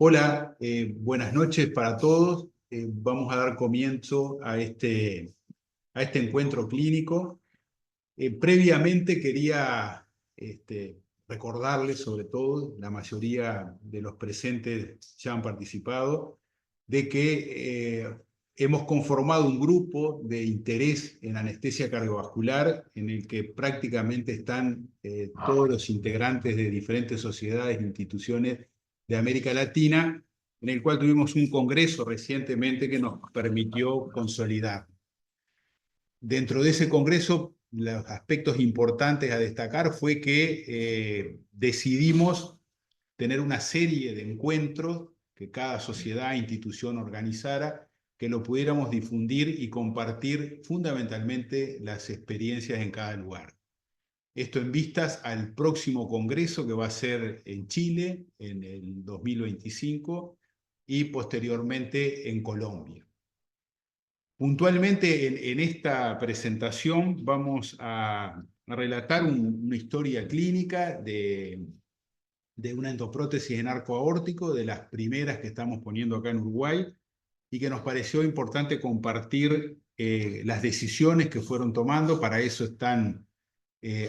Hola, buenas noches para todos. Vamos a dar comienzo a este encuentro clínico. Previamente quería recordarles, sobre todo, la mayoría de los presentes ya han participado, de que hemos conformado un grupo de interés en anestesia cardiovascular en el que prácticamente están todos los integrantes de diferentes sociedades e instituciones de América Latina, en el cual tuvimos un congreso recientemente que nos permitió consolidar. Dentro de ese congreso, los aspectos importantes a destacar fue que decidimos tener una serie de encuentros que cada sociedad e institución organizara, que lo pudiéramos difundir y compartir fundamentalmente las experiencias en cada lugar. Esto en vistas al próximo congreso que va a ser en Chile en el 2025 y posteriormente en Colombia. Puntualmente en esta presentación vamos a relatar una historia clínica de una endoprótesis en arco aórtico, de las primeras que estamos poniendo acá en Uruguay, y que nos pareció importante compartir las decisiones que fueron tomando. Para eso están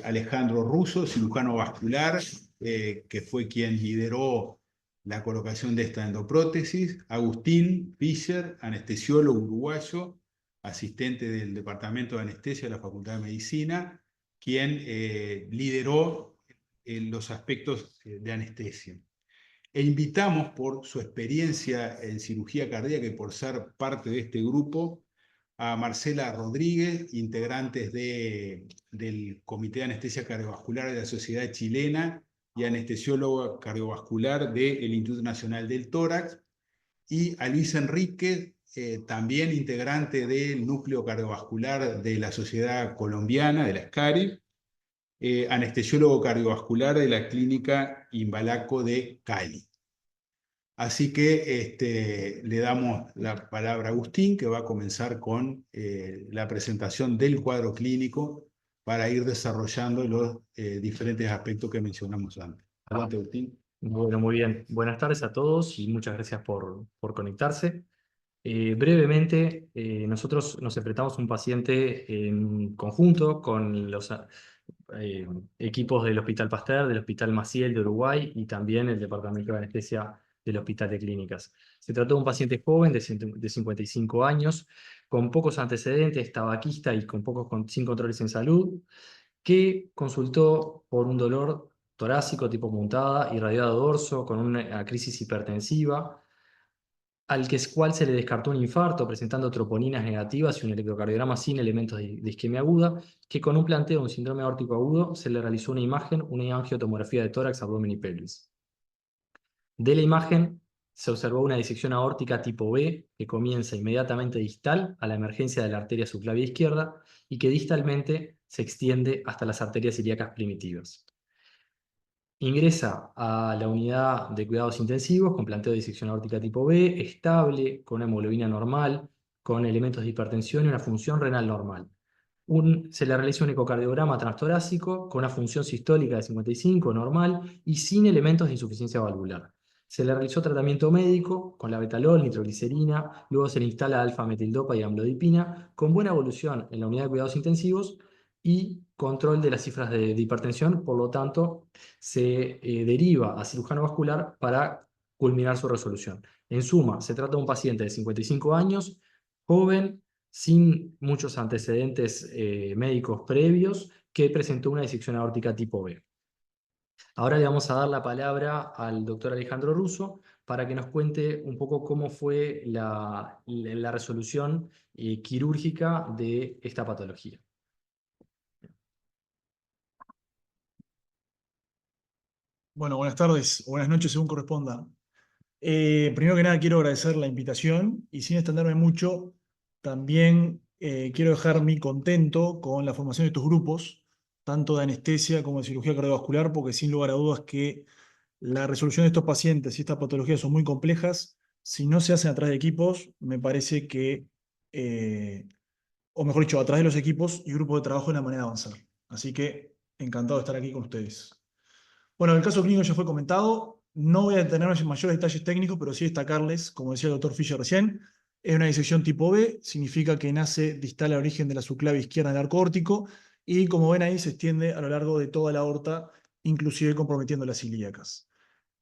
Alejandro Russo, cirujano vascular, que fue quien lideró la colocación de esta endoprótesis; Agustín Fischer, anestesiólogo uruguayo, asistente del Departamento de Anestesia de la Facultad de Medicina, quien lideró los aspectos de anestesia. E invitamos, por su experiencia en cirugía cardíaca y por ser parte de este grupo, a Marcela Rodríguez, integrantes del Comité de Anestesia Cardiovascular de la Sociedad Chilena y anestesióloga cardiovascular del Instituto Nacional del Tórax, y a Luis Enrique, también integrante del Núcleo Cardiovascular de la Sociedad Colombiana, de la SCARI, anestesiólogo cardiovascular de la Clínica Imbalaco de Cali. Así que le damos la palabra a Agustín, que va a comenzar con la presentación del cuadro clínico para ir desarrollando los diferentes aspectos que mencionamos antes. Adelante, Agustín. Bueno, muy bien. Buenas tardes a todos y muchas gracias por conectarse. Brevemente, nosotros nos enfrentamos a un paciente en conjunto con los equipos del Hospital Pasteur, del Hospital Maciel de Uruguay y también el Departamento de Anestesia del Hospital de Clínicas. Se trató de un paciente joven de 55 años, con pocos antecedentes, tabaquista y sin controles en salud, que consultó por un dolor torácico tipo puntada, irradiado dorso, con una crisis hipertensiva, al cual se le descartó un infarto presentando troponinas negativas y un electrocardiograma sin elementos de isquemia aguda, que con un planteo de un síndrome aórtico agudo se le realizó una imagen, una angiotomografía de tórax, abdomen y pelvis. De la imagen se observó una disección aórtica tipo B que comienza inmediatamente distal a la emergencia de la arteria subclavia izquierda y que distalmente se extiende hasta las arterias ilíacas primitivas. Ingresa a la unidad de cuidados intensivos con planteo de disección aórtica tipo B, estable, con una hemoglobina normal, con elementos de hipertensión y una función renal normal. Se le realiza un ecocardiograma transtorácico con una función sistólica de 55, normal, y sin elementos de insuficiencia valvular. Se le realizó tratamiento médico con la betalol, nitroglicerina, luego se le instala alfa-metildopa y amlodipina, con buena evolución en la unidad de cuidados intensivos y control de las cifras de hipertensión. Por lo tanto, se deriva a cirujano vascular para culminar su resolución. En suma, se trata de un paciente de 55 años, joven, sin muchos antecedentes médicos previos, que presentó una disección aórtica tipo B. Ahora le vamos a dar la palabra al doctor Alejandro Russo para que nos cuente un poco cómo fue la resolución quirúrgica de esta patología. Bueno, buenas tardes o buenas noches según corresponda. Primero que nada quiero agradecer la invitación y sin extenderme mucho, también quiero dejar mi contento con la formación de estos grupos, tanto de anestesia como de cirugía cardiovascular, porque sin lugar a dudas que la resolución de estos pacientes y estas patologías son muy complejas. Si no se hacen a través de equipos, me parece que, o mejor dicho, a través de los equipos y grupos de trabajo es la manera de avanzar. Así que encantado de estar aquí con ustedes. Bueno, el caso clínico ya fue comentado. No voy a detenerme en mayores detalles técnicos, pero sí destacarles, como decía el doctor Fischer recién, es una disección tipo B, significa que nace distal al origen de la subclavia izquierda del arco órtico, y como ven ahí se extiende a lo largo de toda la aorta, inclusive comprometiendo las ilíacas.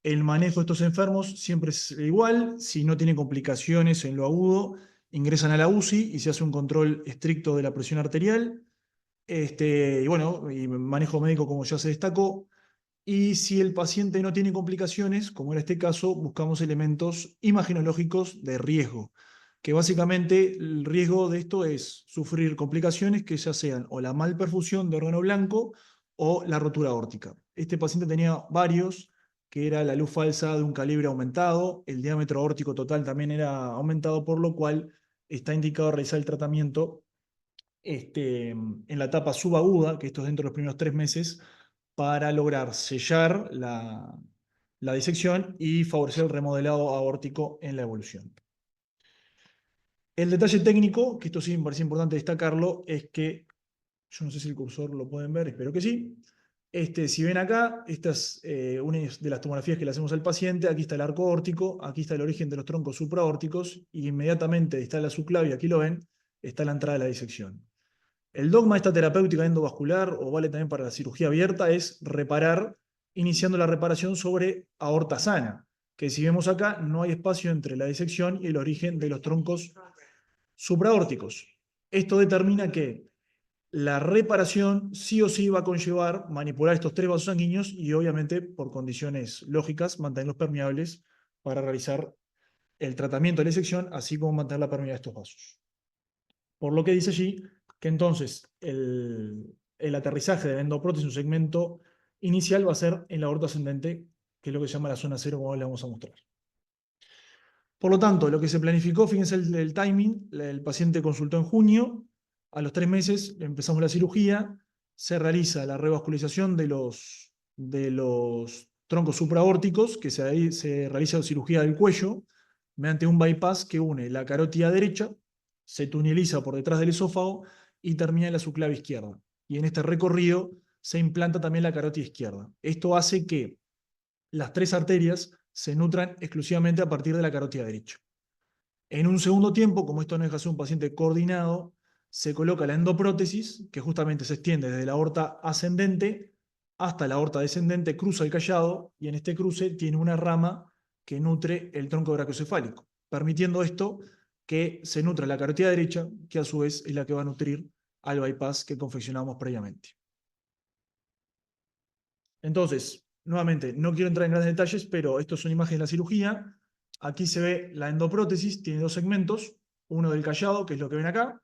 El manejo de estos enfermos siempre es igual. Si no tienen complicaciones en lo agudo, ingresan a la UCI y se hace un control estricto de la presión arterial. Y bueno, y manejo médico como ya se destacó. Y si el paciente no tiene complicaciones, como era este caso, buscamos elementos imaginológicos de riesgo, que básicamente el riesgo de esto es sufrir complicaciones que ya sean o la malperfusión de órgano blanco o la rotura aórtica. Este paciente tenía varios, que era la luz falsa de un calibre aumentado, el diámetro aórtico total también era aumentado, por lo cual está indicado realizar el tratamiento en la etapa subaguda, que esto es dentro de los primeros 3 meses, para lograr sellar la disección y favorecer el remodelado aórtico en la evolución. El detalle técnico, que esto sí me parece importante destacarlo, es que, yo no sé si el cursor lo pueden ver, espero que sí. Si ven acá, esta es una de las tomografías que le hacemos al paciente. Aquí está el arco aórtico, aquí está el origen de los troncos supraórticos, y inmediatamente está la subclavia, aquí lo ven, está la entrada de la disección. El dogma de esta terapéutica endovascular, o vale también para la cirugía abierta, es reparar, iniciando la reparación sobre aorta sana, que si vemos acá, no hay espacio entre la disección y el origen de los troncos supraórticos. Esto determina que la reparación sí o sí va a conllevar manipular estos 3 vasos sanguíneos y obviamente, por condiciones lógicas, mantenerlos permeables para realizar el tratamiento de la disección, así como mantener la permeabilidad de estos vasos. Por lo que dice allí que entonces el aterrizaje de la endoprótesis, un segmento inicial, va a ser en la aorta ascendente, que es lo que se llama la zona cero, como le vamos a mostrar. Por lo tanto, lo que se planificó, fíjense el timing, el paciente consultó en junio, a los 3 meses empezamos la cirugía, se realiza la revascularización de los troncos supraórticos, que se realiza cirugía del cuello, mediante un bypass que une la carótida derecha, se tuneliza por detrás del esófago y termina en la subclavia izquierda. Y en este recorrido se implanta también la carótida izquierda. Esto hace que las 3 arterias se nutran exclusivamente a partir de la carótida derecha. En un segundo tiempo, como esto no deja de ser un paciente coordinado, se coloca la endoprótesis, que justamente se extiende desde la aorta ascendente hasta la aorta descendente, cruza el callado, y en este cruce tiene una rama que nutre el tronco brachiocefálico, permitiendo esto que se nutra la carótida derecha, que a su vez es la que va a nutrir al bypass que confeccionamos previamente. Entonces, nuevamente, no quiero entrar en grandes detalles, pero esto es una imagen de la cirugía. Aquí se ve la endoprótesis, tiene 2 segmentos, uno del callado, que es lo que ven acá,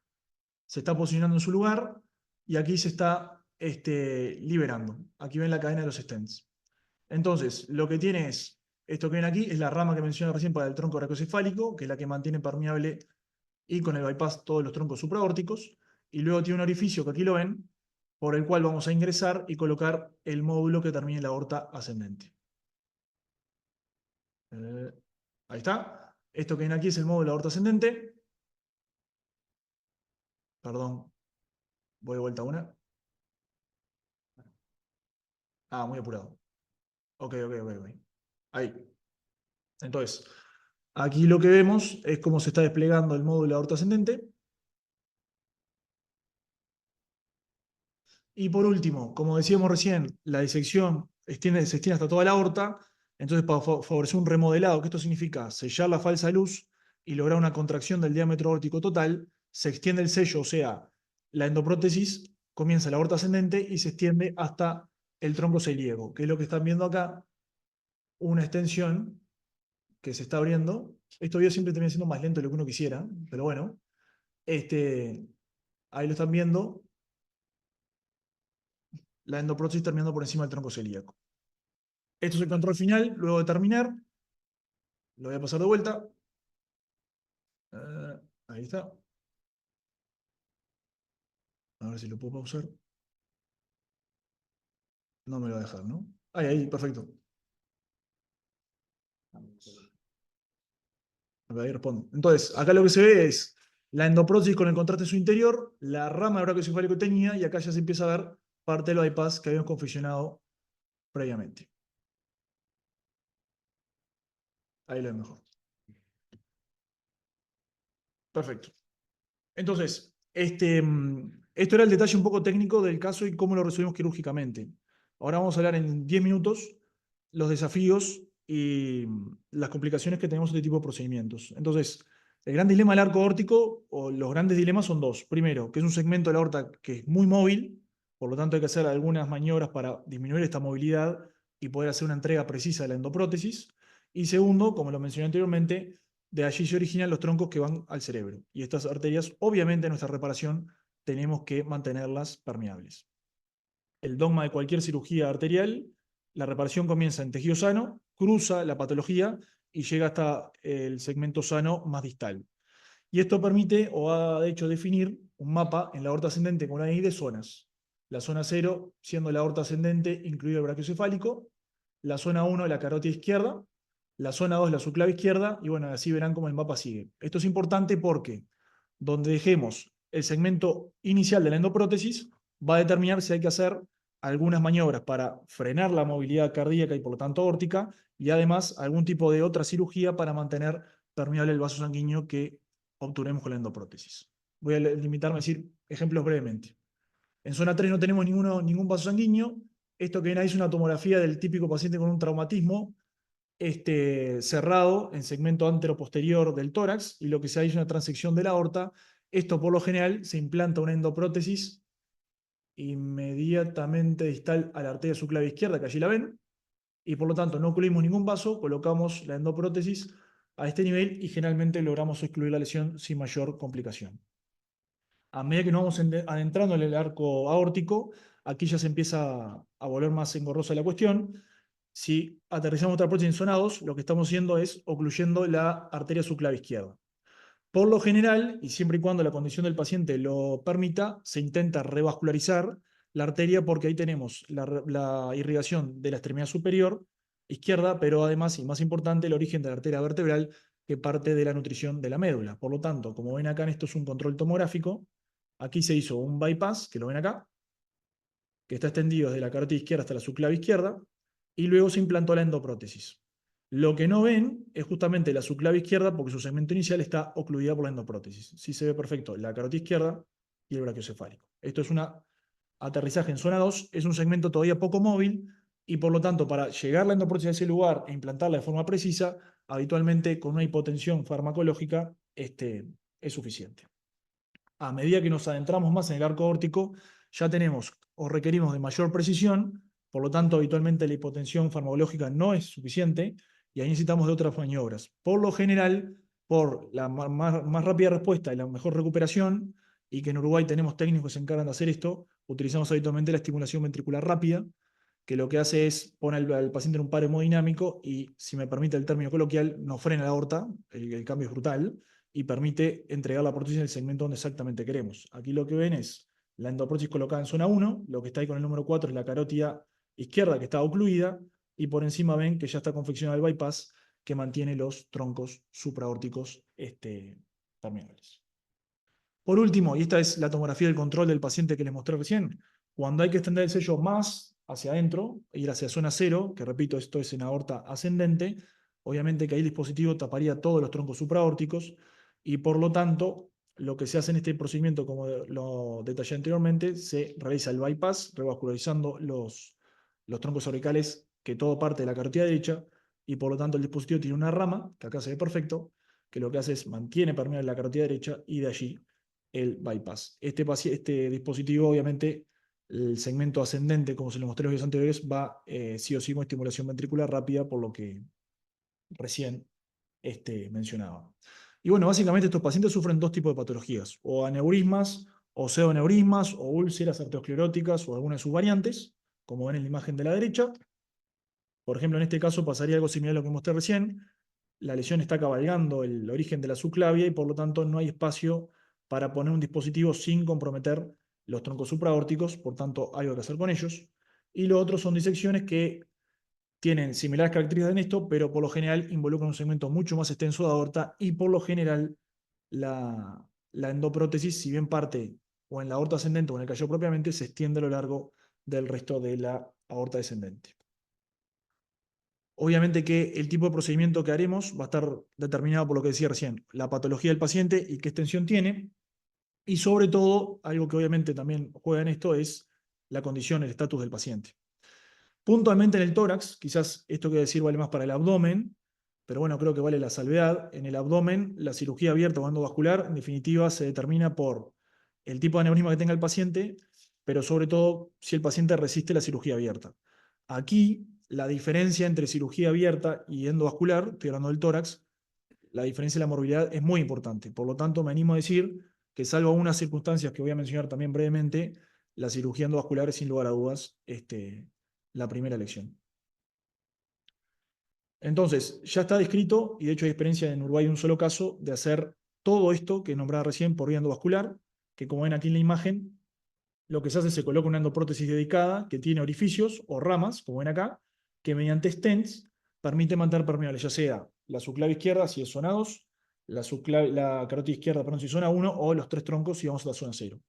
se está posicionando en su lugar, y aquí se está liberando. Aquí ven la cadena de los stents. Entonces, lo que tiene es, esto que ven aquí, es la rama que mencioné recién para el tronco brachiocefálico, que es la que mantiene permeable y con el bypass todos los troncos supraórticos, y luego tiene un orificio, que aquí lo ven, por el cual vamos a ingresar y colocar el módulo que termine en la aorta ascendente. Ahí está. Esto que ven aquí es el módulo de la aorta ascendente. Perdón, voy de vuelta a una. Ah, muy apurado. Ok. Ahí. Entonces, aquí lo que vemos es cómo se está desplegando el módulo de la aorta ascendente. Y por último, como decíamos recién, la disección se extiende hasta toda la aorta. Entonces, para favorecer un remodelado, que esto significa sellar la falsa luz y lograr una contracción del diámetro aórtico total, se extiende el sello, o sea, la endoprótesis comienza en la aorta ascendente y se extiende hasta el tronco celíaco, que es lo que están viendo acá, una extensión que se está abriendo. Estos videos siempre terminan siendo más lentos de lo que uno quisiera, pero bueno, ahí lo están viendo, la endoprótesis terminando por encima del tronco celíaco. Esto es el control final. Luego de terminar, lo voy a pasar de vuelta. Ahí está. A ver si lo puedo pausar. No me lo va a dejar, ¿no? Ahí, perfecto. Ahí respondo. Entonces, acá lo que se ve es la endoprótesis con el contraste en su interior, la rama de brachiocefálico que tenía, y acá ya se empieza a ver parte del bypass que habíamos confeccionado previamente. Ahí lo ven mejor. Perfecto. Entonces, esto era el detalle un poco técnico del caso y cómo lo resolvimos quirúrgicamente. Ahora vamos a hablar en 10 minutos los desafíos y las complicaciones que tenemos en este tipo de procedimientos. Entonces, el gran dilema del arco aórtico, o los grandes dilemas son dos. Primero, que es un segmento de la aorta que es muy móvil, por lo tanto hay que hacer algunas maniobras para disminuir esta movilidad y poder hacer una entrega precisa de la endoprótesis. Y segundo, como lo mencioné anteriormente, de allí se originan los troncos que van al cerebro. Y estas arterias, obviamente, en nuestra reparación tenemos que mantenerlas permeables. El dogma de cualquier cirugía arterial, la reparación comienza en tejido sano, cruza la patología y llega hasta el segmento sano más distal. Y esto permite, o ha de hecho definir, un mapa en la aorta ascendente con una I de zonas. La zona 0 siendo la aorta ascendente, incluido el brachiocefálico, la zona 1 la carótida izquierda, la zona 2 la subclave izquierda, y bueno, así verán cómo el mapa sigue. Esto es importante porque donde dejemos el segmento inicial de la endoprótesis, va a determinar si hay que hacer algunas maniobras para frenar la movilidad cardíaca y por lo tanto aórtica, y además algún tipo de otra cirugía para mantener permeable el vaso sanguíneo que obturemos con la endoprótesis. Voy a limitarme a decir ejemplos brevemente. En zona 3 no tenemos ningún vaso sanguíneo. Esto que ven ahí es una tomografía del típico paciente con un traumatismo cerrado en segmento antero-posterior del tórax, y lo que se hace es una transección de la aorta. Esto por lo general se implanta una endoprótesis inmediatamente distal a la arteria subclave izquierda, que allí la ven, y por lo tanto no ocluimos ningún vaso, colocamos la endoprótesis a este nivel y generalmente logramos excluir la lesión sin mayor complicación. A medida que nos vamos adentrando en el arco aórtico, aquí ya se empieza a volver más engorrosa la cuestión. Si aterrizamos otra prótesis en zona 2, lo que estamos haciendo es ocluyendo la arteria subclave izquierda. Por lo general, y siempre y cuando la condición del paciente lo permita, se intenta revascularizar la arteria porque ahí tenemos la irrigación de la extremidad superior izquierda, pero además, y más importante, el origen de la arteria vertebral que parte de la nutrición de la médula. Por lo tanto, como ven acá, esto es un control tomográfico. Aquí se hizo un bypass, que lo ven acá, que está extendido desde la carótida izquierda hasta la subclave izquierda, y luego se implantó la endoprótesis. Lo que no ven es justamente la subclave izquierda porque su segmento inicial está ocluida por la endoprótesis. Sí se ve perfecto la carótida izquierda y el brachiocefálico. Esto es un aterrizaje en zona 2, es un segmento todavía poco móvil y por lo tanto para llegar la endoprótesis a ese lugar e implantarla de forma precisa, habitualmente con una hipotensión farmacológica es suficiente. A medida que nos adentramos más en el arco aórtico, ya tenemos o requerimos de mayor precisión, por lo tanto habitualmente la hipotensión farmacológica no es suficiente y ahí necesitamos de otras maniobras. Por lo general, por la más rápida respuesta y la mejor recuperación, y que en Uruguay tenemos técnicos que se encargan de hacer esto, utilizamos habitualmente la estimulación ventricular rápida, que lo que hace es poner al paciente en un paro hemodinámico y, si me permite el término coloquial, nos frena la aorta, el cambio es brutal, y permite entregar la prótesis en el segmento donde exactamente queremos. Aquí lo que ven es la endoprótesis colocada en zona 1, lo que está ahí con el número 4 es la carótida izquierda que está ocluida, y por encima ven que ya está confeccionado el bypass que mantiene los troncos supraórticos permeables. Por último, y esta es la tomografía del control del paciente que les mostré recién, cuando hay que extender el sello más hacia adentro, e ir hacia zona 0, que repito, esto es en aorta ascendente, obviamente que ahí el dispositivo taparía todos los troncos supraórticos, y por lo tanto, lo que se hace en este procedimiento, como lo detallé anteriormente, se realiza el bypass, revascularizando los troncos cervicales, que todo parte de la carótida derecha, y por lo tanto el dispositivo tiene una rama, que acá se ve perfecto, que lo que hace es mantiene permeable la carótida derecha, y de allí el bypass. Este dispositivo, obviamente, el segmento ascendente, como se lo mostré en los videos anteriores, va sí o sí con estimulación ventricular rápida, por lo que recién mencionaba. Y bueno, básicamente estos pacientes sufren dos tipos de patologías, o aneurismas, o pseudoneurismas, o úlceras arterioscleróticas, o algunas de sus variantes, como ven en la imagen de la derecha. Por ejemplo, en este caso pasaría algo similar a lo que mostré recién. La lesión está cabalgando el origen de la subclavia y por lo tanto no hay espacio para poner un dispositivo sin comprometer los troncos supraórticos, por tanto hay algo que hacer con ellos. Y lo otro son disecciones que tienen similares características en esto, pero por lo general involucran un segmento mucho más extenso de aorta y por lo general la endoprótesis, si bien parte o en la aorta ascendente o en el callo propiamente, se extiende a lo largo del resto de la aorta descendente. Obviamente que el tipo de procedimiento que haremos va a estar determinado por lo que decía recién, la patología del paciente y qué extensión tiene, y sobre todo, algo que obviamente también juega en esto es la condición, el estatus del paciente. Puntualmente en el tórax, quizás esto que decir vale más para el abdomen, pero bueno, creo que vale la salvedad. En el abdomen, la cirugía abierta o endovascular, en definitiva, se determina por el tipo de aneurisma que tenga el paciente, pero sobre todo si el paciente resiste la cirugía abierta. Aquí, la diferencia entre cirugía abierta y endovascular, estoy hablando del tórax, la diferencia de la morbilidad es muy importante. Por lo tanto, me animo a decir que, salvo algunas circunstancias que voy a mencionar también brevemente, la cirugía endovascular es sin lugar a dudas la primera elección. Entonces, ya está descrito, y de hecho hay experiencia en Uruguay un solo caso, de hacer todo esto que nombraba recién por vía endovascular, que como ven aquí en la imagen, lo que se hace es se coloca una endoprótesis dedicada que tiene orificios o ramas, como ven acá, que mediante stents permite mantener permeables, ya sea la subclave izquierda si es zona 2, la carótida izquierda, perdón, si es zona 1, o los tres troncos si vamos a la zona 0.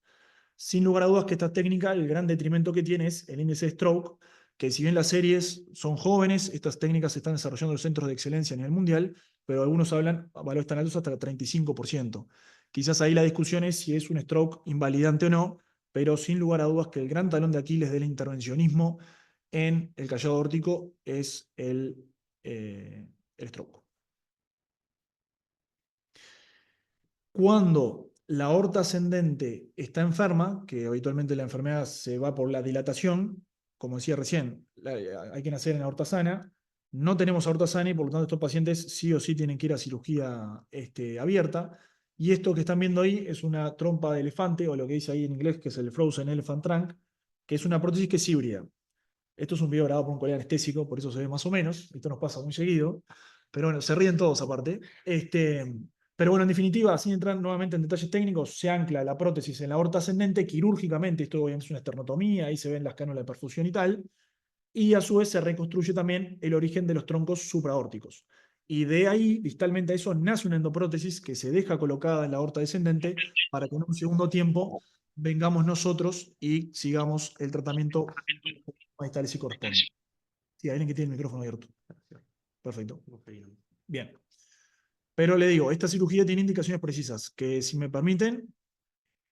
Sin lugar a dudas que esta técnica, el gran detrimento que tiene es el índice de stroke, que si bien las series son jóvenes, estas técnicas se están desarrollando en los centros de excelencia a nivel mundial, pero algunos hablan a valores tan altos hasta el 35%. Quizás ahí la discusión es si es un stroke invalidante o no, pero sin lugar a dudas que el gran talón de Aquiles del intervencionismo en el callado aórtico es el stroke. Cuando la aorta ascendente está enferma, que habitualmente la enfermedad se va por la dilatación, como decía recién, hay que nacer en aorta sana, no tenemos aorta sana y por lo tanto estos pacientes sí o sí tienen que ir a cirugía abierta. Y esto que están viendo ahí es una trompa de elefante, o lo que dice ahí en inglés, que es el Frozen Elephant Trunk, que es una prótesis que es híbrida. Esto es un video grabado por un colega anestésico, por eso se ve más o menos. Esto nos pasa muy seguido. Pero bueno, se ríen todos aparte. Pero bueno, en definitiva, sin entrar nuevamente en detalles técnicos, se ancla la prótesis en la aorta ascendente quirúrgicamente. Esto obviamente es una esternotomía, ahí se ven las cánulas de perfusión y tal. Y a su vez se reconstruye también el origen de los troncos supraórticos. Y de ahí, distalmente a eso, nace una endoprótesis que se deja colocada en la aorta descendente para que en un segundo tiempo vengamos nosotros y sigamos el tratamiento. Ahí está, si corresponde. Sí, hay alguien que tiene el micrófono abierto. Perfecto. Bien. Pero le digo, esta cirugía tiene indicaciones precisas, que si me permiten,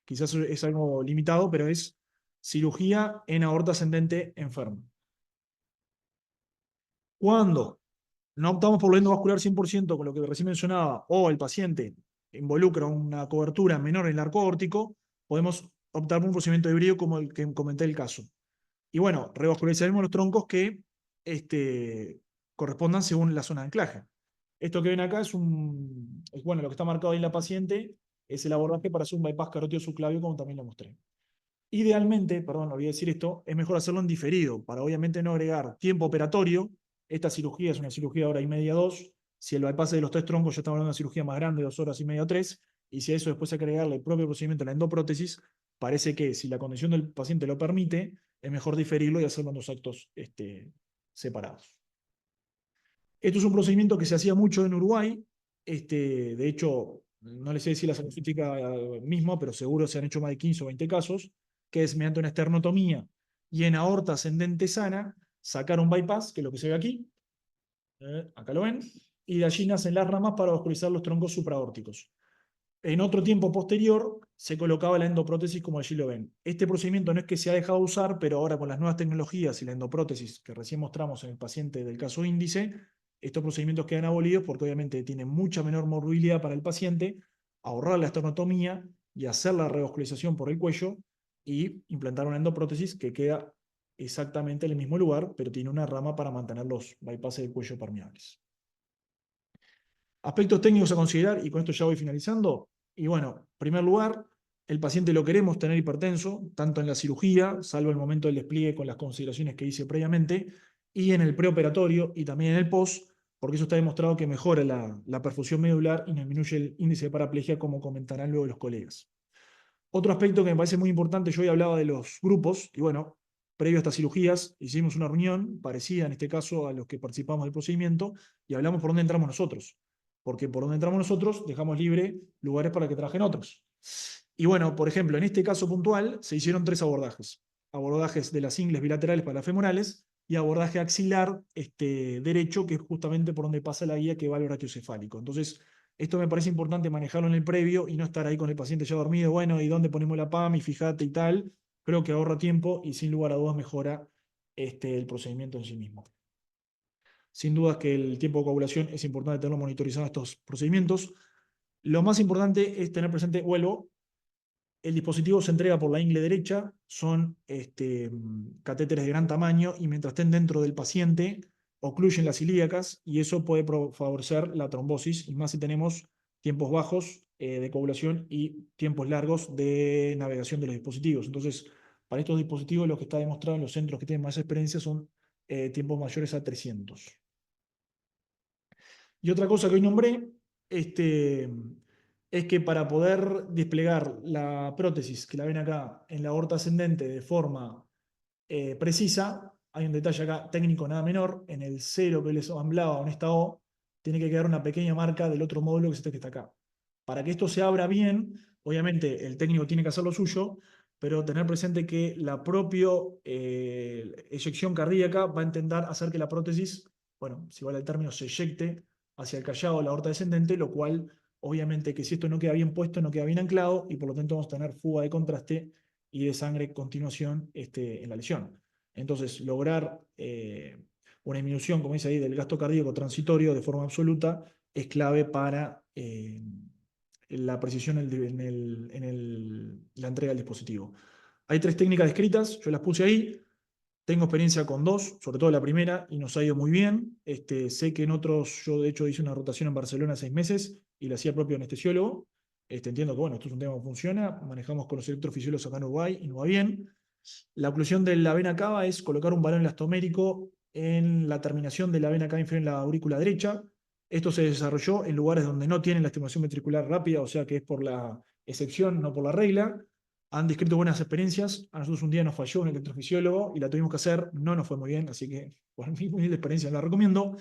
quizás es algo limitado, pero es cirugía en aorta ascendente enferma. Cuando no optamos por lo endovascular 100%, con lo que recién mencionaba, o el paciente involucra una cobertura menor en el arco aórtico, podemos optar por un procedimiento híbrido como el que comenté el caso. Y bueno, revascularizaremos los troncos que correspondan según la zona de anclaje. Esto que ven acá bueno, lo que está marcado ahí en la paciente es el abordaje para hacer un bypass carótido subclavio, como también lo mostré. Idealmente, perdón, olvidé decir esto, es mejor hacerlo en diferido, para obviamente no agregar tiempo operatorio. Esta cirugía es una cirugía de hora y media, 2. Si el bypass de los tres troncos, ya estamos hablando de una cirugía más grande, 2 horas y media o 3. Y si a eso después hay que agregarle el propio procedimiento de la endoprótesis, parece que si la condición del paciente lo permite, es mejor diferirlo y hacerlo en 2 actos separados. Esto es un procedimiento que se hacía mucho en Uruguay. De hecho, no les sé decir la estadística misma, pero seguro se han hecho más de 15 o 20 casos, que es mediante una esternotomía y en aorta ascendente sana, sacar un bypass, que es lo que se ve aquí. Acá lo ven. Y de allí nacen las ramas para vascularizar los troncos supraórticos. En otro tiempo posterior se colocaba la endoprótesis como allí lo ven. Este procedimiento no es que se ha dejado de usar, pero ahora con las nuevas tecnologías y la endoprótesis que recién mostramos en el paciente del caso índice, estos procedimientos quedan abolidos porque obviamente tienen mucha menor morbilidad para el paciente, ahorrar la esternotomía y hacer la revascularización por el cuello y implantar una endoprótesis que queda exactamente en el mismo lugar, pero tiene una rama para mantener los bypasses del cuello permeables. Aspectos técnicos a considerar, y con esto ya voy finalizando. Y bueno, en primer lugar, el paciente lo queremos tener hipertenso, tanto en la cirugía, salvo el momento del despliegue con las consideraciones que hice previamente, y en el preoperatorio y también en el post, porque eso está demostrado que mejora la perfusión medular y disminuye el índice de paraplegia, como comentarán luego los colegas. Otro aspecto que me parece muy importante, yo hoy hablaba de los grupos, y bueno, previo a estas cirugías hicimos una reunión parecida en este caso a los que participamos del procedimiento, y hablamos por dónde entramos nosotros. Porque por donde entramos nosotros, dejamos libre lugares para que trabajen otros. Y bueno, por ejemplo, en este caso puntual, se hicieron 3 abordajes. Abordajes de las ingles bilaterales para las femorales, y abordaje axilar derecho, que es justamente por donde pasa la guía que va al brachiocefálico. Entonces, esto me parece importante manejarlo en el previo y no estar ahí con el paciente ya dormido, bueno, ¿y dónde ponemos la PAM? Y fíjate y tal. Creo que ahorra tiempo y sin lugar a dudas mejora el procedimiento en sí mismo. Sin dudas que el tiempo de coagulación es importante tenerlo monitorizado estos procedimientos. Lo más importante es tener presente, vuelvo, el dispositivo se entrega por la ingle derecha, son catéteres de gran tamaño y mientras estén dentro del paciente ocluyen las ilíacas y eso puede favorecer la trombosis, y más si tenemos tiempos bajos de coagulación y tiempos largos de navegación de los dispositivos. Entonces, para estos dispositivos lo que está demostrado en los centros que tienen más experiencia son tiempos mayores a 300. Y otra cosa que hoy nombré, es que para poder desplegar la prótesis que la ven acá en la aorta ascendente de forma precisa, hay un detalle acá técnico nada menor, en el 0 que les hablaba, en esta O, tiene que quedar una pequeña marca del otro módulo que es este que está acá. Para que esto se abra bien, obviamente el técnico tiene que hacer lo suyo, pero tener presente que la propia eyección cardíaca va a intentar hacer que la prótesis, bueno, si vale el término, se eyecte hacia el callado de la aorta descendente, lo cual, obviamente, que si esto no queda bien puesto, no queda bien anclado, y por lo tanto vamos a tener fuga de contraste y de sangre continuación en la lesión. Entonces, lograr una disminución, como dice ahí, del gasto cardíaco transitorio de forma absoluta es clave para la precisión en la entrega del dispositivo. Hay 3 técnicas descritas, yo las puse ahí. Tengo experiencia con 2, sobre todo la primera, y nos ha ido muy bien. Sé que en otros, yo de hecho hice una rotación en Barcelona 6 meses y la hacía el propio anestesiólogo. Entiendo que bueno, esto es un tema que funciona, manejamos con los electrofisiólogos acá en Uruguay y nos va bien. La oclusión de la vena cava es colocar un balón elastomérico en la terminación de la vena cava inferior en la aurícula derecha. Esto se desarrolló en lugares donde no tienen la estimulación ventricular rápida, o sea que es por la excepción, no por la regla. Han descrito buenas experiencias. A nosotros un día nos falló un electrofisiólogo y la tuvimos que hacer. No nos fue muy bien, así que por mi humilde experiencia la recomiendo.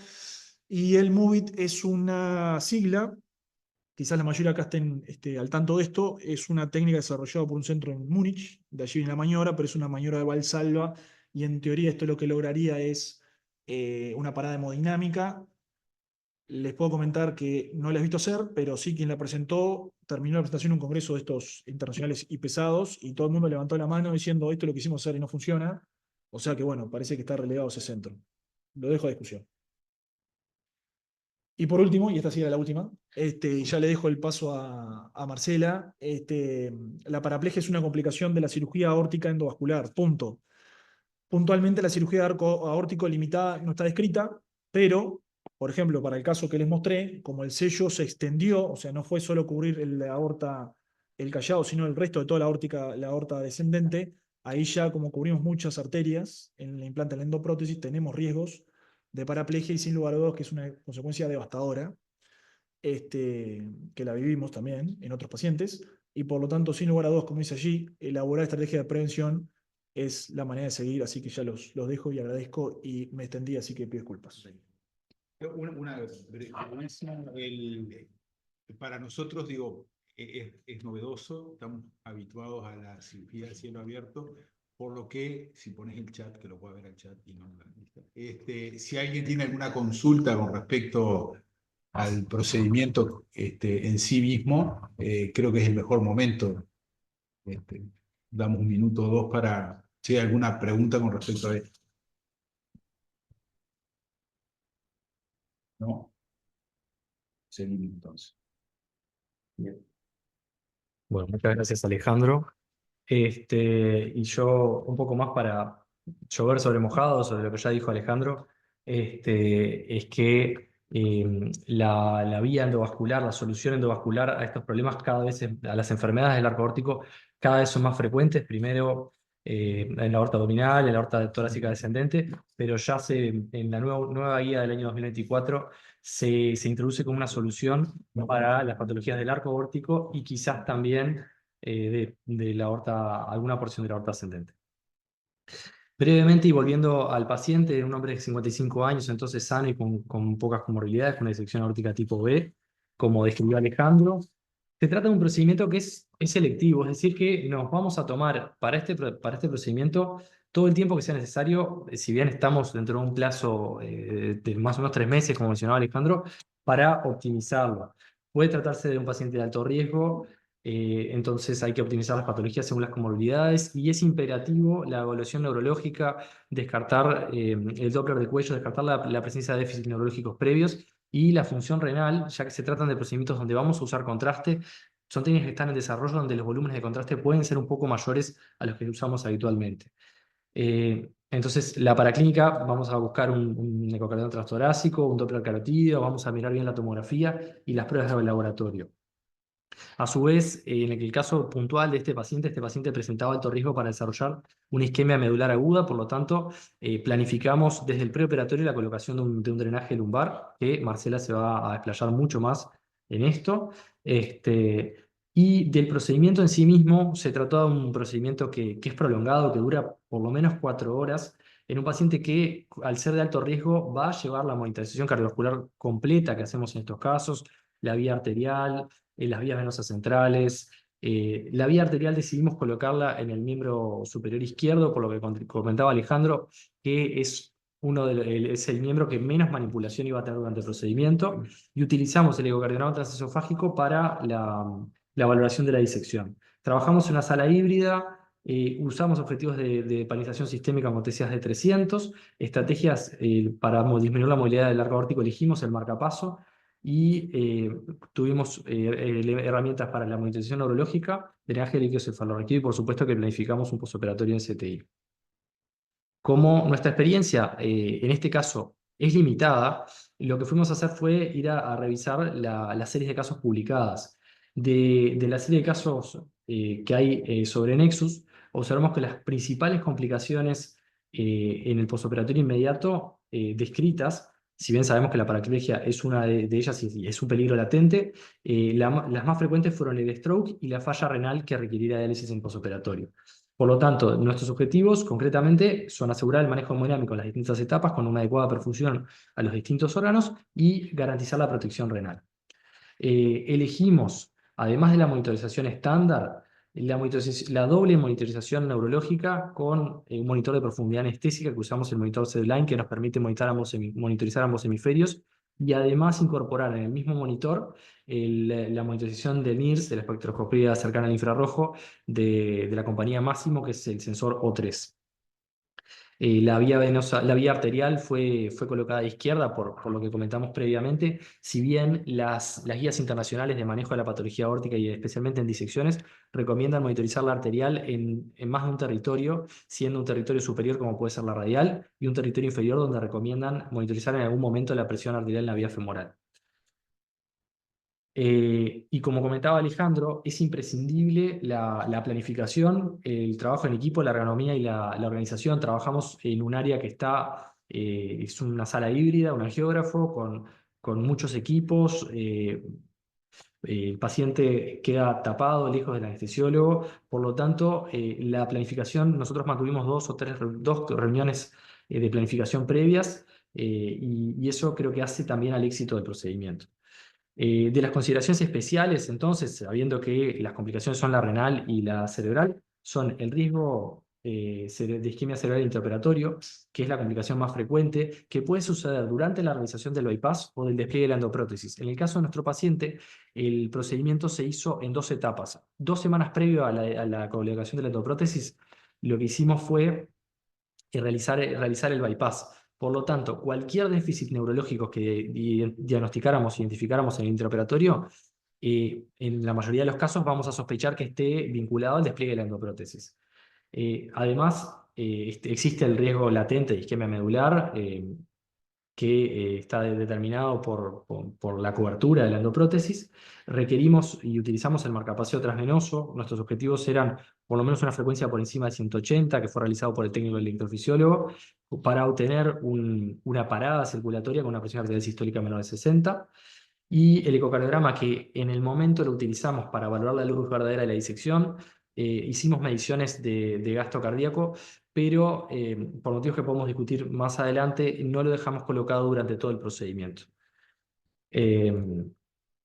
Y el MOVIT es una sigla, quizás la mayoría acá estén al tanto de esto, es una técnica desarrollada por un centro en Múnich, de allí viene la maniobra, pero es una maniobra de Valsalva, y en teoría esto lo que lograría es una parada hemodinámica. Les puedo comentar que no la he visto hacer, pero sí quien la presentó, terminó la presentación en un congreso de estos internacionales y pesados, y todo el mundo levantó la mano diciendo esto es lo que hicimos hacer y no funciona. O sea que bueno, parece que está relegado ese centro. Lo dejo a discusión. Y por último, y esta sí era la última, ya le dejo el paso a Marcela. La paraplegia es una complicación de la cirugía aórtica endovascular, punto. Puntualmente la cirugía aórtico limitada no está descrita, pero, por ejemplo, para el caso que les mostré, como el sello se extendió, o sea, no fue solo cubrir la aorta, el callado, sino el resto de toda la aorta descendente, ahí ya como cubrimos muchas arterias en el implante de la endoprótesis, tenemos riesgos de paraplegia y sin lugar a dudas que es una consecuencia devastadora, que la vivimos también en otros pacientes, y por lo tanto, sin lugar a dudas, como dice allí, elaborar estrategia de prevención es la manera de seguir, así que ya los dejo y agradezco y me extendí, así que pido disculpas. Una para nosotros, digo, es novedoso, estamos habituados a la cirugía de cielo abierto, por lo que, si pones el chat, que lo pueda ver el chat y no la lista, si alguien tiene alguna consulta con respecto al procedimiento en sí mismo, creo que es el mejor momento. Damos un minuto o dos para si hay alguna pregunta con respecto a esto. No. Seguimos entonces. Bien. Bueno, muchas gracias, Alejandro. Y yo un poco más para llover sobre mojado, sobre lo que ya dijo Alejandro, es que la vía endovascular, la solución endovascular a estos problemas cada vez, a las enfermedades del arco aórtico, cada vez son más frecuentes. Primero en la aorta abdominal, en la aorta torácica descendente, pero ya en la nueva guía del año 2024 se introduce como una solución para las patologías del arco aórtico y quizás también de la aorta, alguna porción de la aorta ascendente. Brevemente, y volviendo al paciente, un hombre de 55 años, entonces sano y con pocas comorbilidades, con una disección aórtica tipo B, como describió Alejandro. Se trata de un procedimiento que es selectivo, es decir, que nos vamos a tomar para este procedimiento todo el tiempo que sea necesario, si bien estamos dentro de un plazo de más o menos 3 meses, como mencionaba Alejandro, para optimizarlo. Puede tratarse de un paciente de alto riesgo, entonces hay que optimizar las patologías según las comorbilidades y es imperativo la evaluación neurológica, descartar el Doppler de cuello, descartar la presencia de déficits neurológicos previos y la función renal, ya que se tratan de procedimientos donde vamos a usar contraste. Son técnicas que están en desarrollo donde los volúmenes de contraste pueden ser un poco mayores a los que usamos habitualmente. Entonces, la paraclínica, vamos a buscar un ecocardiograma transtorácico, un Doppler carotídeo, vamos a mirar bien la tomografía y las pruebas de laboratorio. A su vez, en el caso puntual de este paciente presentaba alto riesgo para desarrollar una isquemia medular aguda, por lo tanto, planificamos desde el preoperatorio la colocación de un drenaje lumbar, que Marcela se va a desplayar mucho más en esto. Y del procedimiento en sí mismo, se trató de un procedimiento que es prolongado, que dura por lo menos 4 horas, en un paciente que, al ser de alto riesgo, va a llevar la monitorización cardiovascular completa que hacemos en estos casos, la vía arterial, las vías venosas centrales. La vía arterial decidimos colocarla en el miembro superior izquierdo, por lo que comentaba Alejandro, que es, es el miembro que menos manipulación iba a tener durante el procedimiento, y utilizamos el ecocardiograma transesofágico para la valoración de la disección. Trabajamos en una sala híbrida, usamos objetivos de panización sistémica con TCAs de 300, estrategias para disminuir la movilidad del arco aórtico, elegimos el marcapaso, y tuvimos herramientas para la monitorización neurológica, drenaje líquido cefalorraquídeo y por supuesto que planificamos un postoperatorio en CTI. Como nuestra experiencia en este caso es limitada, lo que fuimos a hacer fue ir a revisar las series de casos publicadas. De la serie de casos que hay sobre Nexus, observamos que las principales complicaciones en el postoperatorio inmediato descritas, si bien sabemos que la paraplegia es una de ellas y es un peligro latente, las más frecuentes fueron el stroke y la falla renal que requerirá diálisis en postoperatorio. Por lo tanto, nuestros objetivos concretamente son asegurar el manejo hemodinámico en las distintas etapas con una adecuada perfusión a los distintos órganos y garantizar la protección renal. Elegimos, además de la monitorización estándar, la doble monitorización neurológica con un monitor de profundidad anestésica que usamos el monitor SedLine, que nos permite monitorizar ambos hemisferios, y además incorporar en el mismo monitor la monitorización de NIRS, de la espectroscopía cercana al infrarrojo, de la compañía Máximo, que es el sensor O3. La vía arterial fue colocada a izquierda por lo que comentamos previamente, si bien las guías internacionales de manejo de la patología aórtica y especialmente en disecciones recomiendan monitorizar la arterial en más de un territorio, siendo un territorio superior como puede ser la radial y un territorio inferior donde recomiendan monitorizar en algún momento la presión arterial en la vía femoral. Y como comentaba Alejandro, es imprescindible la planificación, el trabajo en equipo, la ergonomía y la organización. Trabajamos en un área que es una sala híbrida, un angiógrafo con muchos equipos. El paciente queda tapado, lejos del anestesiólogo. Por lo tanto, la planificación, nosotros mantuvimos dos reuniones de planificación previas, y eso creo que hace también al éxito del procedimiento. De las consideraciones especiales, entonces, sabiendo que las complicaciones son la renal y la cerebral, son el riesgo de isquemia cerebral intraoperatorio, que es la complicación más frecuente, que puede suceder durante la realización del bypass o del despliegue de la endoprótesis. En el caso de nuestro paciente, el procedimiento se hizo en 2 etapas. 2 semanas previo a la colocación de la endoprótesis, lo que hicimos fue realizar el bypass. Por lo tanto, cualquier déficit neurológico que diagnosticáramos, identificáramos en el intraoperatorio, en la mayoría de los casos vamos a sospechar que esté vinculado al despliegue de la endoprótesis. Además, existe el riesgo latente de isquemia medular, que está determinado por la cobertura de la endoprótesis. Requerimos y utilizamos el marcapaso transvenoso. Nuestros objetivos eran por lo menos una frecuencia por encima de 180, que fue realizado por el técnico electrofisiólogo, para obtener una parada circulatoria con una presión arterial sistólica menor de 60. Y el ecocardiograma, que en el momento lo utilizamos para valorar la luz verdadera de la disección. Hicimos mediciones de gasto cardíaco, pero por motivos que podemos discutir más adelante, no lo dejamos colocado durante todo el procedimiento.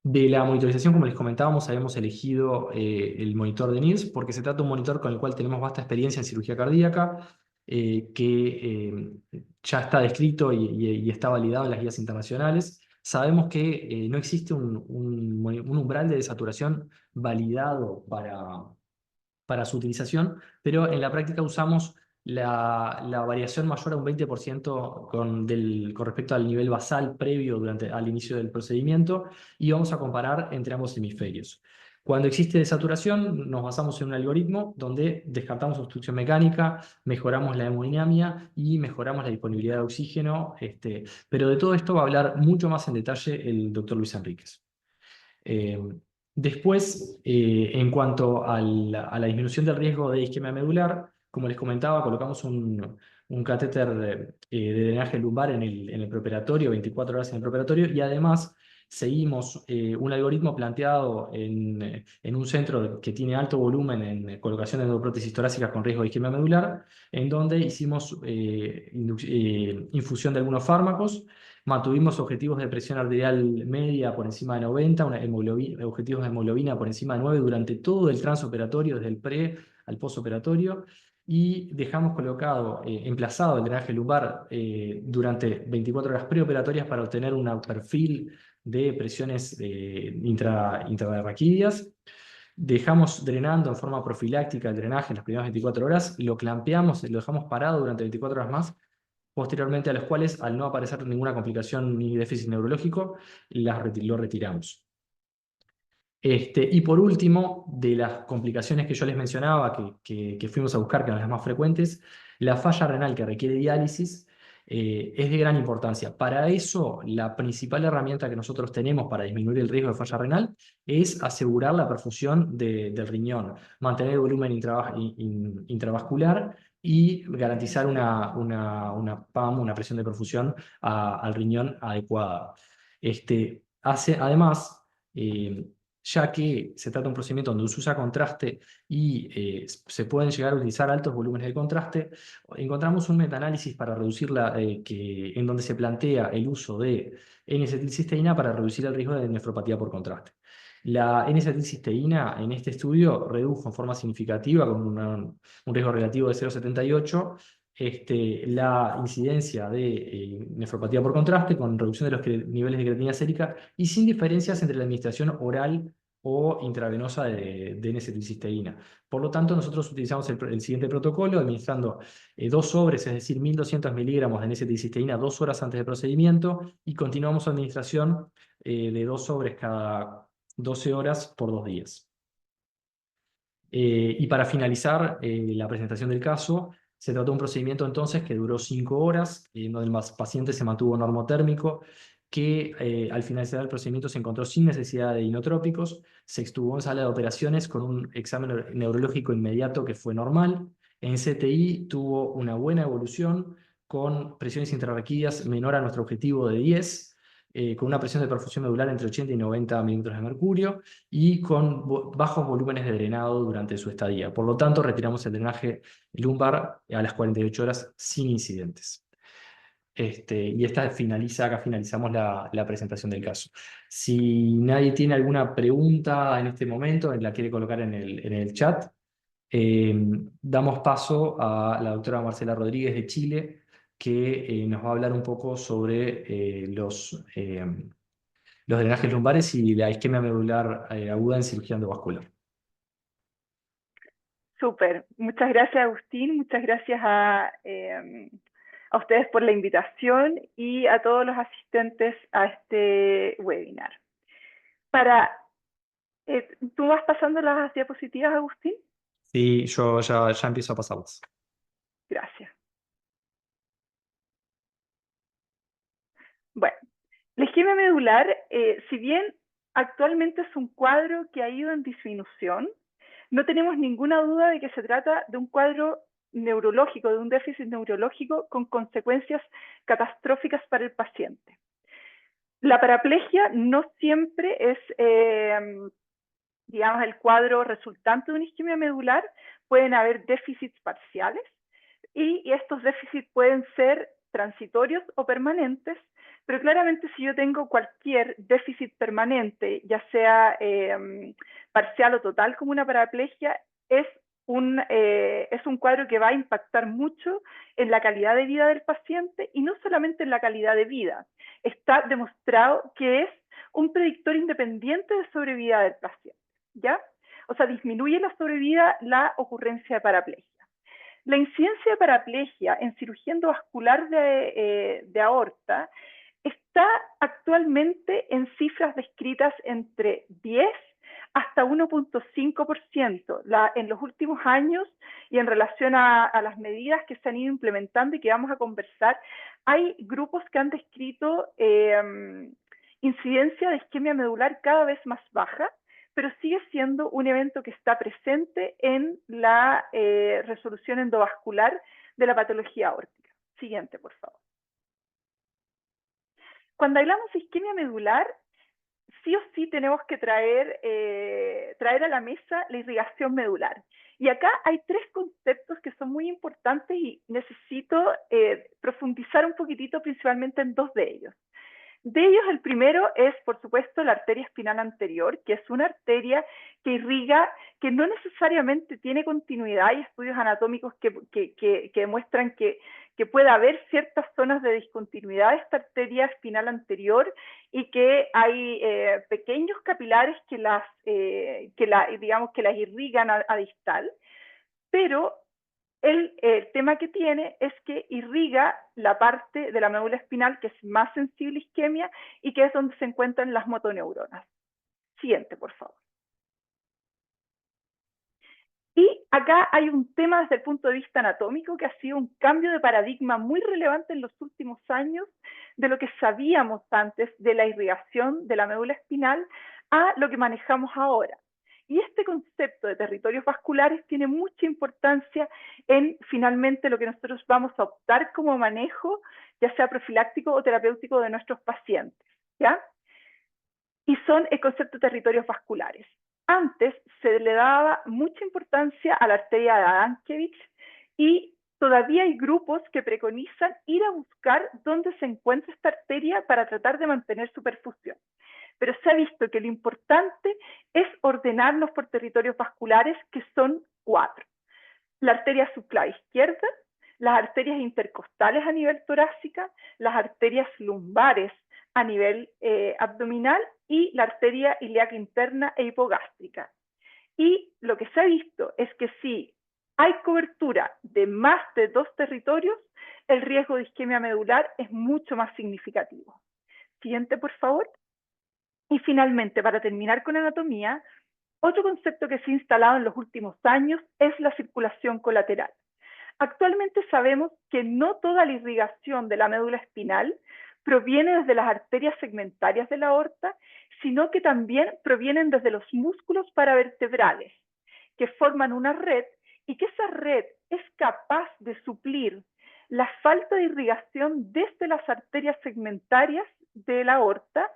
De la monitorización, como les comentábamos, habíamos elegido el monitor de NIRS porque se trata de un monitor con el cual tenemos vasta experiencia en cirugía cardíaca. que ya está descrito y está validado en las guías internacionales. Sabemos que no existe un umbral de desaturación validado para su utilización, pero en la práctica usamos la variación mayor a un 20% con respecto al nivel basal previo al inicio del procedimiento, y vamos a comparar entre ambos hemisferios. Cuando existe desaturación, nos basamos en un algoritmo donde descartamos obstrucción mecánica, mejoramos la hemodinámica y mejoramos la disponibilidad de oxígeno, pero de todo esto va a hablar mucho más en detalle el doctor Luis Enríquez. Después, en cuanto a la disminución del riesgo de isquemia medular, como les comentaba, colocamos un catéter de drenaje lumbar en el preoperatorio, 24 horas en el preoperatorio, y además seguimos un algoritmo planteado en un centro que tiene alto volumen en colocación de endoprótesis torácicas con riesgo de isquemia medular, en donde hicimos infusión de algunos fármacos. Mantuvimos objetivos de presión arterial media por encima de 90, objetivos de hemoglobina por encima de 9 durante todo el transoperatorio, desde el pre al postoperatorio, y dejamos colocado, emplazado el drenaje lumbar durante 24 horas preoperatorias para obtener un perfil de presiones intrarraquídeas. Dejamos drenando en forma profiláctica el drenaje en las primeras 24 horas, lo clampeamos, lo dejamos parado durante 24 horas más, posteriormente a los cuales, al no aparecer ninguna complicación ni déficit neurológico, lo retiramos. Y por último, de las complicaciones que yo les mencionaba, que fuimos a buscar, que eran las más frecuentes, la falla renal que requiere diálisis es de gran importancia. Para eso, la principal herramienta que nosotros tenemos para disminuir el riesgo de falla renal es asegurar la perfusión del riñón, mantener el volumen intravascular y garantizar una PAM, una presión de perfusión al riñón adecuada. Además, ya que se trata de un procedimiento donde se usa contraste y se pueden llegar a utilizar altos volúmenes de contraste, encontramos un metaanálisis para reducirla, en donde se plantea el uso de N-acetilcisteína para reducir el riesgo de nefropatía por contraste. La N-acetilcisteína en este estudio redujo en forma significativa, con un riesgo relativo de 0,78, la incidencia de nefropatía por contraste, con reducción de los niveles de creatinina sérica y sin diferencias entre la administración oral o intravenosa de N-acetilcisteína. Por lo tanto, nosotros utilizamos el siguiente protocolo, administrando 2 sobres, es decir, 1200 miligramos de N-acetilcisteína 2 horas antes del procedimiento, y continuamos su administración de 2 sobres cada 12 horas por 2 días. Y para finalizar la presentación del caso, se trató de un procedimiento entonces que duró 5 horas, donde el paciente se mantuvo normotérmico, que al finalizar el procedimiento se encontró sin necesidad de inotrópicos, se extubó en sala de operaciones con un examen neurológico inmediato que fue normal. En CTI tuvo una buena evolución, con presiones intrarraquídeas menor a nuestro objetivo de 10, con una presión de perfusión medular entre 80 y 90 milímetros de mercurio, y con bajos volúmenes de drenado durante su estadía. Por lo tanto, retiramos el drenaje lumbar a las 48 horas sin incidentes. Y acá finalizamos la presentación del caso. Si nadie tiene alguna pregunta en este momento, la quiere colocar en el chat, damos paso a la doctora Marcela Rodríguez de Chile, que nos va a hablar un poco sobre los drenajes lumbares y la isquemia medular aguda en cirugía endovascular. Súper. Muchas gracias, Agustín. Muchas gracias a ustedes por la invitación y a todos los asistentes a este webinar. ¿Tú vas pasando las diapositivas, Agustín? Sí, yo ya empiezo a pasarlas. Gracias. Bueno, la isquemia medular, si bien actualmente es un cuadro que ha ido en disminución, no tenemos ninguna duda de que se trata de un cuadro neurológico, de un déficit neurológico con consecuencias catastróficas para el paciente. La paraplegia no siempre es, digamos, el cuadro resultante de una isquemia medular. Pueden haber déficits parciales y estos déficits pueden ser transitorios o permanentes, pero claramente si yo tengo cualquier déficit permanente, ya sea parcial o total como una paraplegia, es es un cuadro que va a impactar mucho en la calidad de vida del paciente y no solamente en la calidad de vida. Está demostrado que es un predictor independiente de sobrevida del paciente, ¿ya? O sea, disminuye la sobrevida la ocurrencia de paraplegia. La incidencia de paraplegia en cirugía endovascular de aorta está actualmente en cifras descritas entre 10 hasta 1.5% en los últimos años, y en relación a las medidas que se han ido implementando y que vamos a conversar, hay grupos que han descrito incidencia de isquemia medular cada vez más baja, pero sigue siendo un evento que está presente en la resolución endovascular de la patología aórtica. Siguiente, por favor. Cuando hablamos de isquemia medular, sí o sí tenemos que traer a la mesa la irrigación medular. Y acá hay tres conceptos que son muy importantes y necesito profundizar un poquitito principalmente en dos de ellos. De ellos, el primero es, por supuesto, la arteria espinal anterior, que es una arteria que irriga, que no necesariamente tiene continuidad. Hay estudios anatómicos que demuestran que puede haber ciertas zonas de discontinuidad de esta arteria espinal anterior y que hay pequeños capilares que las irrigan a distal, pero el tema que tiene es que irriga la parte de la médula espinal que es más sensible a isquemia y que es donde se encuentran las motoneuronas. Siguiente, por favor. Y acá hay un tema desde el punto de vista anatómico que ha sido un cambio de paradigma muy relevante en los últimos años de lo que sabíamos antes de la irrigación de la médula espinal a lo que manejamos ahora. Y este concepto de territorios vasculares tiene mucha importancia en finalmente lo que nosotros vamos a optar como manejo, ya sea profiláctico o terapéutico de nuestros pacientes, ¿ya? Y son el concepto de territorios vasculares. Antes se le daba mucha importancia a la arteria de Adamkiewicz y todavía hay grupos que preconizan ir a buscar dónde se encuentra esta arteria para tratar de mantener su perfusión. Pero se ha visto que lo importante es ordenarnos por territorios vasculares, que son 4. La arteria subclava izquierda, las arterias intercostales a nivel torácica, las arterias lumbares a nivel abdominal y la arteria ilíaca interna e hipogástrica. Y lo que se ha visto es que si hay cobertura de más de 2 territorios, el riesgo de isquemia medular es mucho más significativo. Siguiente, por favor. Y finalmente, para terminar con anatomía, otro concepto que se ha instalado en los últimos años es la circulación colateral. Actualmente sabemos que no toda la irrigación de la médula espinal proviene desde las arterias segmentarias de la aorta, sino que también provienen desde los músculos paravertebrales, que forman una red y que esa red es capaz de suplir la falta de irrigación desde las arterias segmentarias de la aorta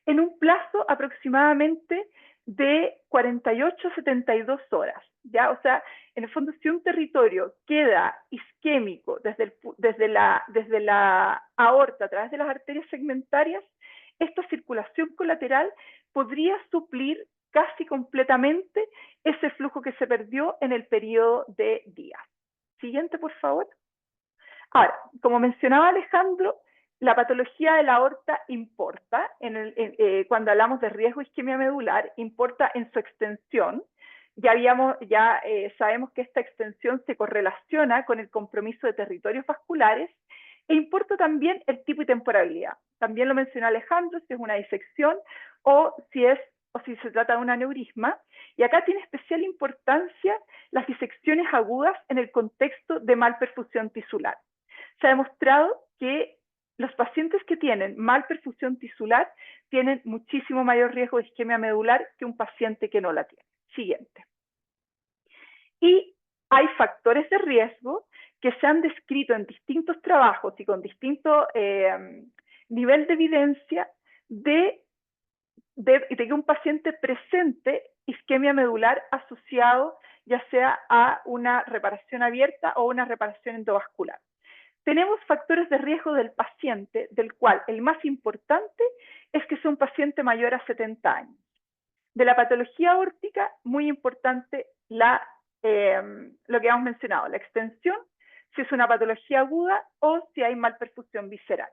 en un plazo aproximadamente de 48 a 72 horas, ¿ya? O sea, en el fondo, si un territorio queda isquémico desde la aorta a través de las arterias segmentarias, esta circulación colateral podría suplir casi completamente ese flujo que se perdió en el periodo de días. Siguiente, por favor. Ahora, como mencionaba Alejandro, la patología de la aorta importa, cuando hablamos de riesgo de isquemia medular, importa en su extensión. Sabemos que esta extensión se correlaciona con el compromiso de territorios vasculares, e importa también el tipo y temporalidad. También lo mencionó Alejandro, si es una disección o si se trata de un aneurisma. Y acá tiene especial importancia las disecciones agudas en el contexto de malperfusión tisular. Se ha demostrado que los pacientes que tienen malperfusión tisular tienen muchísimo mayor riesgo de isquemia medular que un paciente que no la tiene. Siguiente. Y hay factores de riesgo que se han descrito en distintos trabajos y con distinto nivel de evidencia de que un paciente presente isquemia medular asociado ya sea a una reparación abierta o una reparación endovascular. Tenemos factores de riesgo del paciente, del cual el más importante es que sea un paciente mayor a 70 años. De la patología aórtica, muy importante la lo que hemos mencionado, la extensión, si es una patología aguda o si hay malperfusión visceral.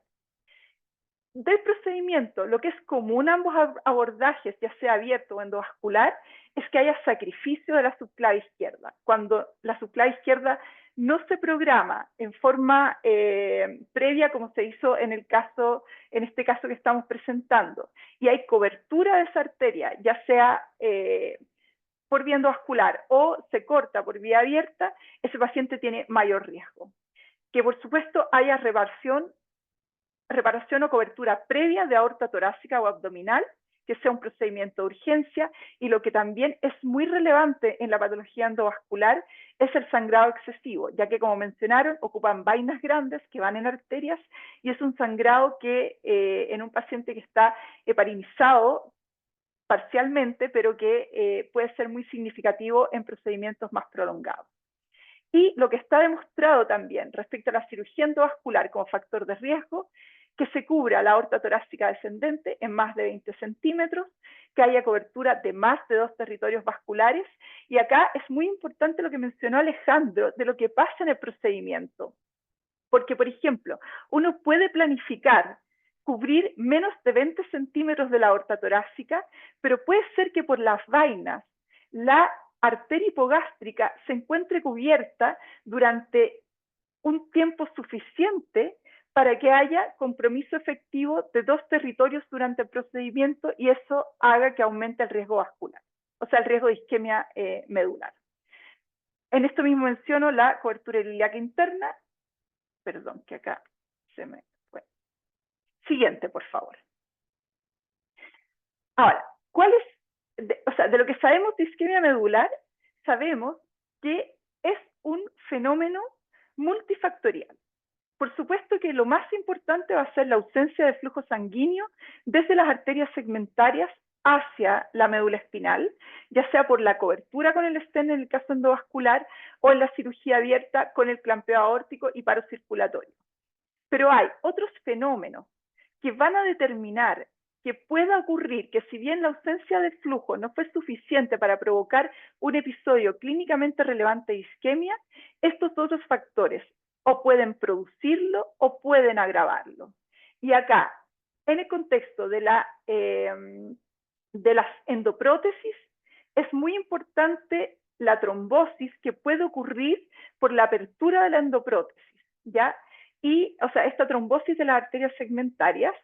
Del procedimiento, lo que es común a ambos abordajes, ya sea abierto o endovascular, es que haya sacrificio de la subclave izquierda. Cuando la subclave izquierda no se programa en forma previa, como se hizo en este caso que estamos presentando, y hay cobertura de esa arteria, ya sea por vía endovascular o se corta por vía abierta, ese paciente tiene mayor riesgo. Que por supuesto haya reparación o cobertura previa de aorta torácica o abdominal, que sea un procedimiento de urgencia, y lo que también es muy relevante en la patología endovascular es el sangrado excesivo, ya que como mencionaron, ocupan vainas grandes que van en arterias, y es un sangrado que en un paciente que está heparinizado parcialmente, pero que puede ser muy significativo en procedimientos más prolongados. Y lo que está demostrado también respecto a la cirugía endovascular como factor de riesgo, que se cubra la aorta torácica descendente en más de 20 centímetros, que haya cobertura de más de 2 territorios vasculares. Y acá es muy importante lo que mencionó Alejandro de lo que pasa en el procedimiento. Porque, por ejemplo, uno puede planificar cubrir menos de 20 centímetros de la aorta torácica, pero puede ser que por las vainas la arteria hipogástrica se encuentre cubierta durante un tiempo suficiente para que haya compromiso efectivo de 2 territorios durante el procedimiento y eso haga que aumente el riesgo vascular, o sea, el riesgo de isquemia medular. En esto mismo menciono la cobertura ilíaca interna. Perdón, que acá se me fue. Siguiente, por favor. Ahora, de lo que sabemos de isquemia medular, sabemos que es un fenómeno multifactorial. Por supuesto que lo más importante va a ser la ausencia de flujo sanguíneo desde las arterias segmentarias hacia la médula espinal, ya sea por la cobertura con el stent en el caso endovascular o en la cirugía abierta con el clampeo aórtico y paro circulatorio. Pero hay otros fenómenos que van a determinar que pueda ocurrir que si bien la ausencia de flujo no fue suficiente para provocar un episodio clínicamente relevante de isquemia, estos otros factores o pueden producirlo o pueden agravarlo. Y acá, en el contexto de las endoprótesis, es muy importante la trombosis que puede ocurrir por la apertura de la endoprótesis, ¿ya? Y, o sea, esta trombosis de las arterias segmentarias,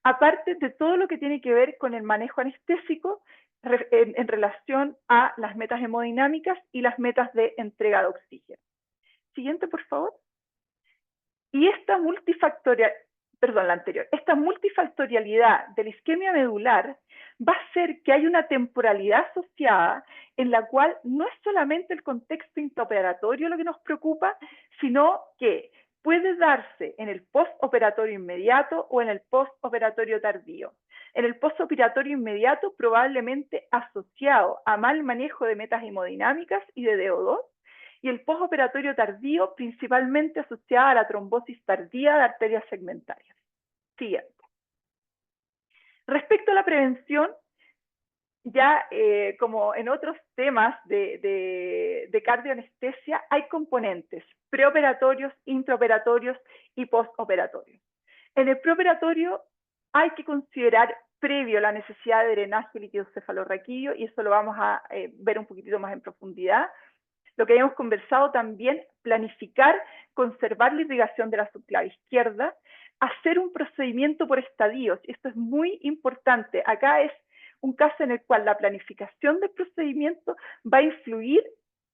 aparte de todo lo que tiene que ver con el manejo anestésico en relación a las metas hemodinámicas y las metas de entrega de oxígeno. Siguiente, por favor. Y esta multifactorialidad de la isquemia medular va a hacer que haya una temporalidad asociada en la cual no es solamente el contexto intraoperatorio lo que nos preocupa, sino que puede darse en el postoperatorio inmediato o en el postoperatorio tardío. En el postoperatorio inmediato probablemente asociado a mal manejo de metas hemodinámicas y de DO2, y el postoperatorio tardío principalmente asociada a la trombosis tardía de arterias segmentarias. Siguiente. Respecto a la prevención, ya como en otros temas de cardioanestesia, hay componentes preoperatorios, intraoperatorios y postoperatorios. En el preoperatorio hay que considerar previo la necesidad de drenaje líquido cefalorraquídeo, y eso lo vamos a ver un poquitito más en profundidad. Lo que habíamos conversado también, planificar, conservar la irrigación de la subclave izquierda, hacer un procedimiento por estadios. Esto es muy importante. Acá es un caso en el cual la planificación del procedimiento va a influir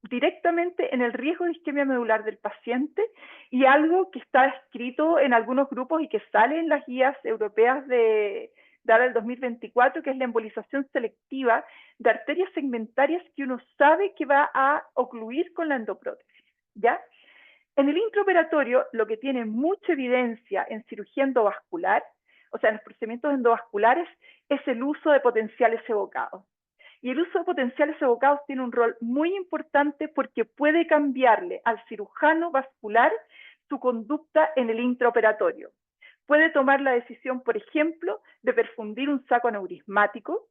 directamente en el riesgo de isquemia medular del paciente, y algo que está escrito en algunos grupos y que sale en las guías europeas de ahora del 2024, que es la embolización selectiva de arterias segmentarias que uno sabe que va a ocluir con la endoprótesis, ¿ya? En el intraoperatorio, lo que tiene mucha evidencia en cirugía endovascular, o sea, en los procedimientos endovasculares, es el uso de potenciales evocados. Y el uso de potenciales evocados tiene un rol muy importante porque puede cambiarle al cirujano vascular su conducta en el intraoperatorio. Puede tomar la decisión, por ejemplo, de perfundir un saco aneurismático,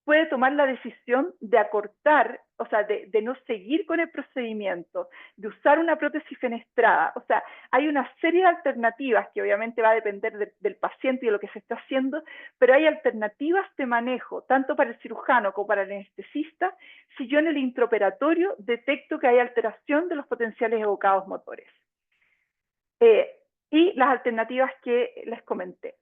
puede tomar la decisión de acortar, o sea, de no seguir con el procedimiento, de usar una prótesis fenestrada. O sea, hay una serie de alternativas que obviamente va a depender del paciente y de lo que se está haciendo, pero hay alternativas de manejo, tanto para el cirujano como para el anestesista, si yo en el intraoperatorio detecto que hay alteración de los potenciales evocados motores. Y las alternativas que les comenté.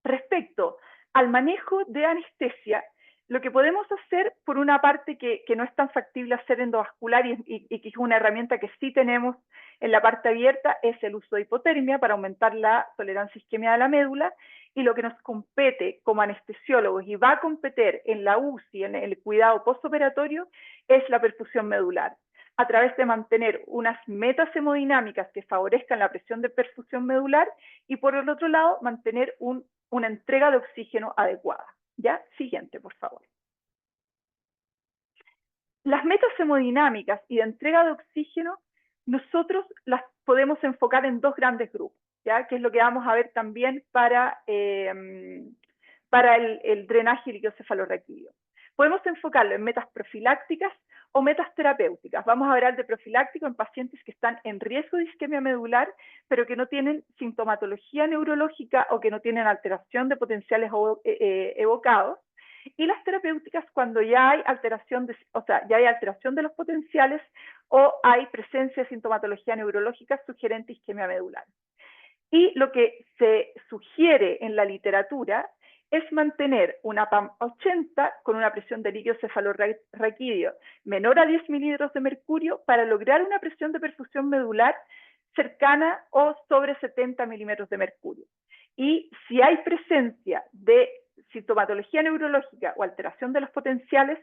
Respecto al manejo de anestesia, lo que podemos hacer, por una parte que no es tan factible hacer endovascular y que es una herramienta que sí tenemos en la parte abierta, es el uso de hipotermia para aumentar la tolerancia isquemia de la médula, y lo que nos compete como anestesiólogos y va a competir en la UCI, en el cuidado postoperatorio, es la perfusión medular, a través de mantener unas metas hemodinámicas que favorezcan la presión de perfusión medular y por el otro lado mantener una entrega de oxígeno adecuada. ¿Ya? Siguiente, por favor. Las metas hemodinámicas y de entrega de oxígeno, nosotros las podemos enfocar en dos grandes grupos, ¿ya? Que es lo que vamos a ver también para el drenaje líquido-cefalorraquídeo. Podemos enfocarlo en metas profilácticas o metas terapéuticas. Vamos a hablar de profiláctico en pacientes que están en riesgo de isquemia medular, pero que no tienen sintomatología neurológica o que no tienen alteración de potenciales evocados. Y las terapéuticas cuando ya hay alteración de los potenciales o hay presencia de sintomatología neurológica sugerente a isquemia medular. Y lo que se sugiere en la literatura es mantener una PAM 80 con una presión de líquido cefalorraquídeo menor a 10 mililitros de mercurio para lograr una presión de perfusión medular cercana o sobre 70 milímetros de mercurio. Y si hay presencia de sintomatología neurológica o alteración de los potenciales,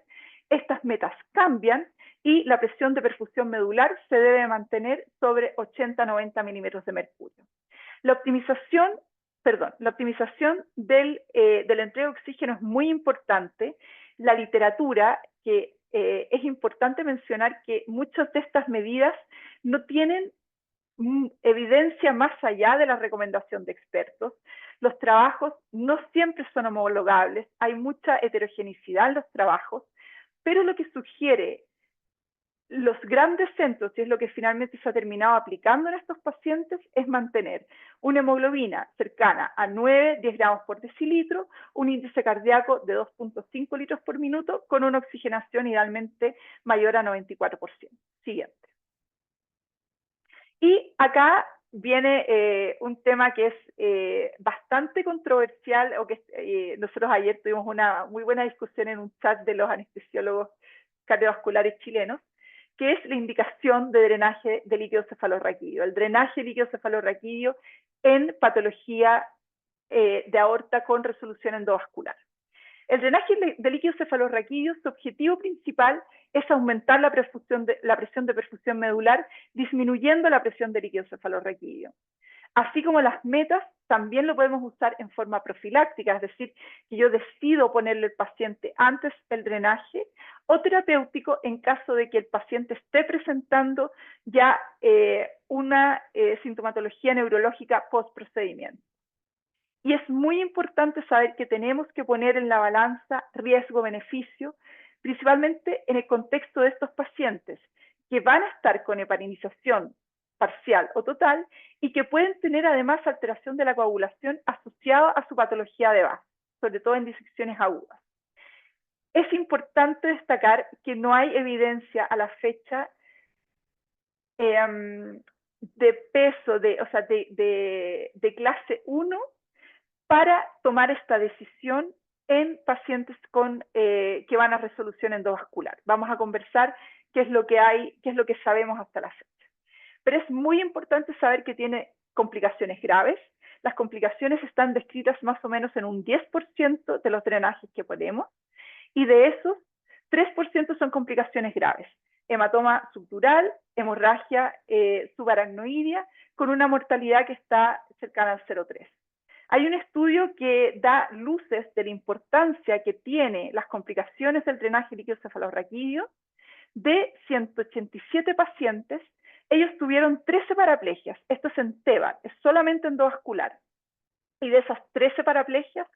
estas metas cambian y la presión de perfusión medular se debe mantener sobre 80-90 milímetros de mercurio. La optimización de la entrega de oxígeno es muy importante. La literatura, que es importante mencionar que muchas de estas medidas no tienen evidencia más allá de la recomendación de expertos. Los trabajos no siempre son homologables, hay mucha heterogeneidad en los trabajos, pero lo que sugiere los grandes centros, y es lo que finalmente se ha terminado aplicando en estos pacientes, es mantener una hemoglobina cercana a 9-10 gramos por decilitro, un índice cardíaco de 2.5 litros por minuto, con una oxigenación idealmente mayor a 94%. Siguiente. Y acá viene un tema que es bastante controversial, o que nosotros ayer tuvimos una muy buena discusión en un chat de los anestesiólogos cardiovasculares chilenos, que es la indicación de drenaje de líquido cefalorraquídeo. El drenaje líquido cefalorraquídeo en patología de aorta con resolución endovascular. El drenaje de líquido cefalorraquídeo, su objetivo principal es aumentar la presión de perfusión medular, disminuyendo la presión de líquido cefalorraquídeo. Así como las metas, también lo podemos usar en forma profiláctica, es decir, que yo decido ponerle al paciente antes el drenaje, o terapéutico en caso de que el paciente esté presentando ya una sintomatología neurológica post-procedimiento. Y es muy importante saber que tenemos que poner en la balanza riesgo-beneficio, principalmente en el contexto de estos pacientes que van a estar con heparinización parcial o total y que pueden tener además alteración de la coagulación asociada a su patología de base, sobre todo en disecciones agudas. Es importante destacar que no hay evidencia a la fecha de peso, de clase 1 para tomar esta decisión en pacientes que van a resolución endovascular. Vamos a conversar qué es lo que sabemos hasta la fecha. Pero es muy importante saber que tiene complicaciones graves. Las complicaciones están descritas más o menos en un 10% de los drenajes que ponemos, y de esos, 3% son complicaciones graves. Hematoma subdural, hemorragia subaracnoidea, con una mortalidad que está cercana al 0,3. Hay un estudio que da luces de la importancia que tiene las complicaciones del drenaje líquido cefalorraquídeo. De 187 pacientes, ellos tuvieron 13 paraplegias. Esto es en TEBA, es solamente endovascular. Y de esas 13 paraplegias,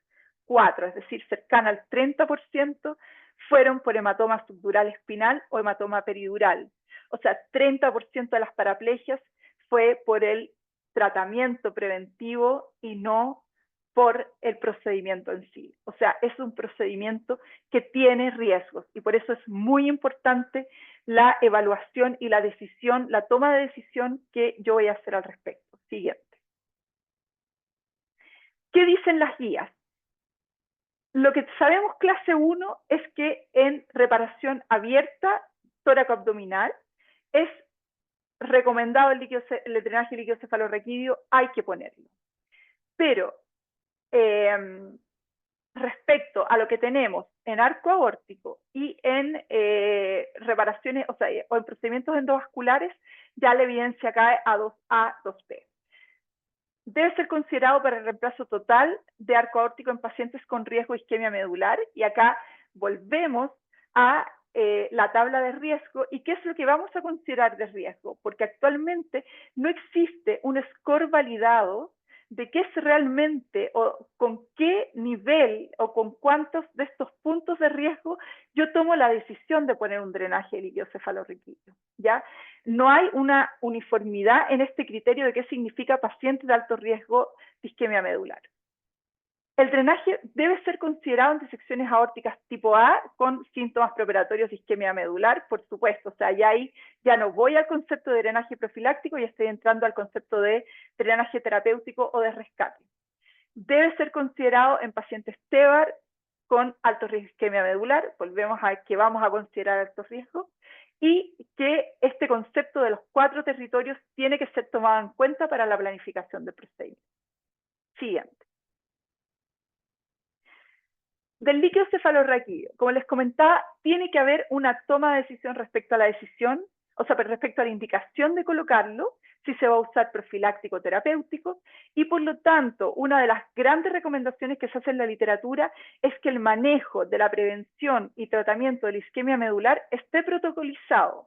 4, es decir, cercana al 30%, fueron por hematoma subdural espinal o hematoma peridural. O sea, 30% de las paraplegias fue por el tratamiento preventivo y no por el procedimiento en sí. O sea, es un procedimiento que tiene riesgos y por eso es muy importante la evaluación y la decisión, la toma de decisión que yo voy a hacer al respecto. Siguiente. ¿Qué dicen las guías? Lo que sabemos clase 1 es que en reparación abierta tóraco-abdominal es recomendado el drenaje líquido cefalorraquídeo, hay que ponerlo. Pero respecto a lo que tenemos en arco aórtico y en reparaciones, o en procedimientos endovasculares, ya la evidencia cae a 2A, 2B. Debe ser considerado para el reemplazo total de arco aórtico en pacientes con riesgo de isquemia medular. Y acá volvemos a la tabla de riesgo. ¿Y qué es lo que vamos a considerar de riesgo? Porque actualmente no existe un score validado de qué es realmente o con qué nivel o con cuántos de estos puntos de riesgo yo tomo la decisión de poner un drenaje líquido cefalorraquídeo, ¿ya? No hay una uniformidad en este criterio de qué significa paciente de alto riesgo de isquemia medular. El drenaje debe ser considerado en disecciones aórticas tipo A con síntomas preoperatorios de isquemia medular, por supuesto. O sea, ya no voy al concepto de drenaje profiláctico y estoy entrando al concepto de drenaje terapéutico o de rescate. Debe ser considerado en pacientes TEBAR con alto riesgo de isquemia medular. Volvemos a que vamos a considerar alto riesgo. Y que este concepto de los 4 territorios tiene que ser tomado en cuenta para la planificación del procedimiento. Siguiente. Del líquido cefalorraquídeo, como les comentaba, tiene que haber una toma de decisión respecto a la decisión, o sea, respecto a la indicación de colocarlo, si se va a usar profiláctico o terapéutico, y por lo tanto, una de las grandes recomendaciones que se hace en la literatura es que el manejo de la prevención y tratamiento de la isquemia medular esté protocolizado.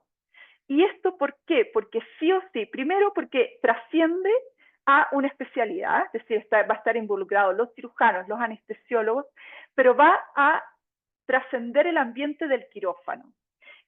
¿Y esto por qué? Porque sí o sí, primero porque trasciende a una especialidad, es decir, va a estar involucrado los cirujanos, los anestesiólogos, pero va a trascender el ambiente del quirófano.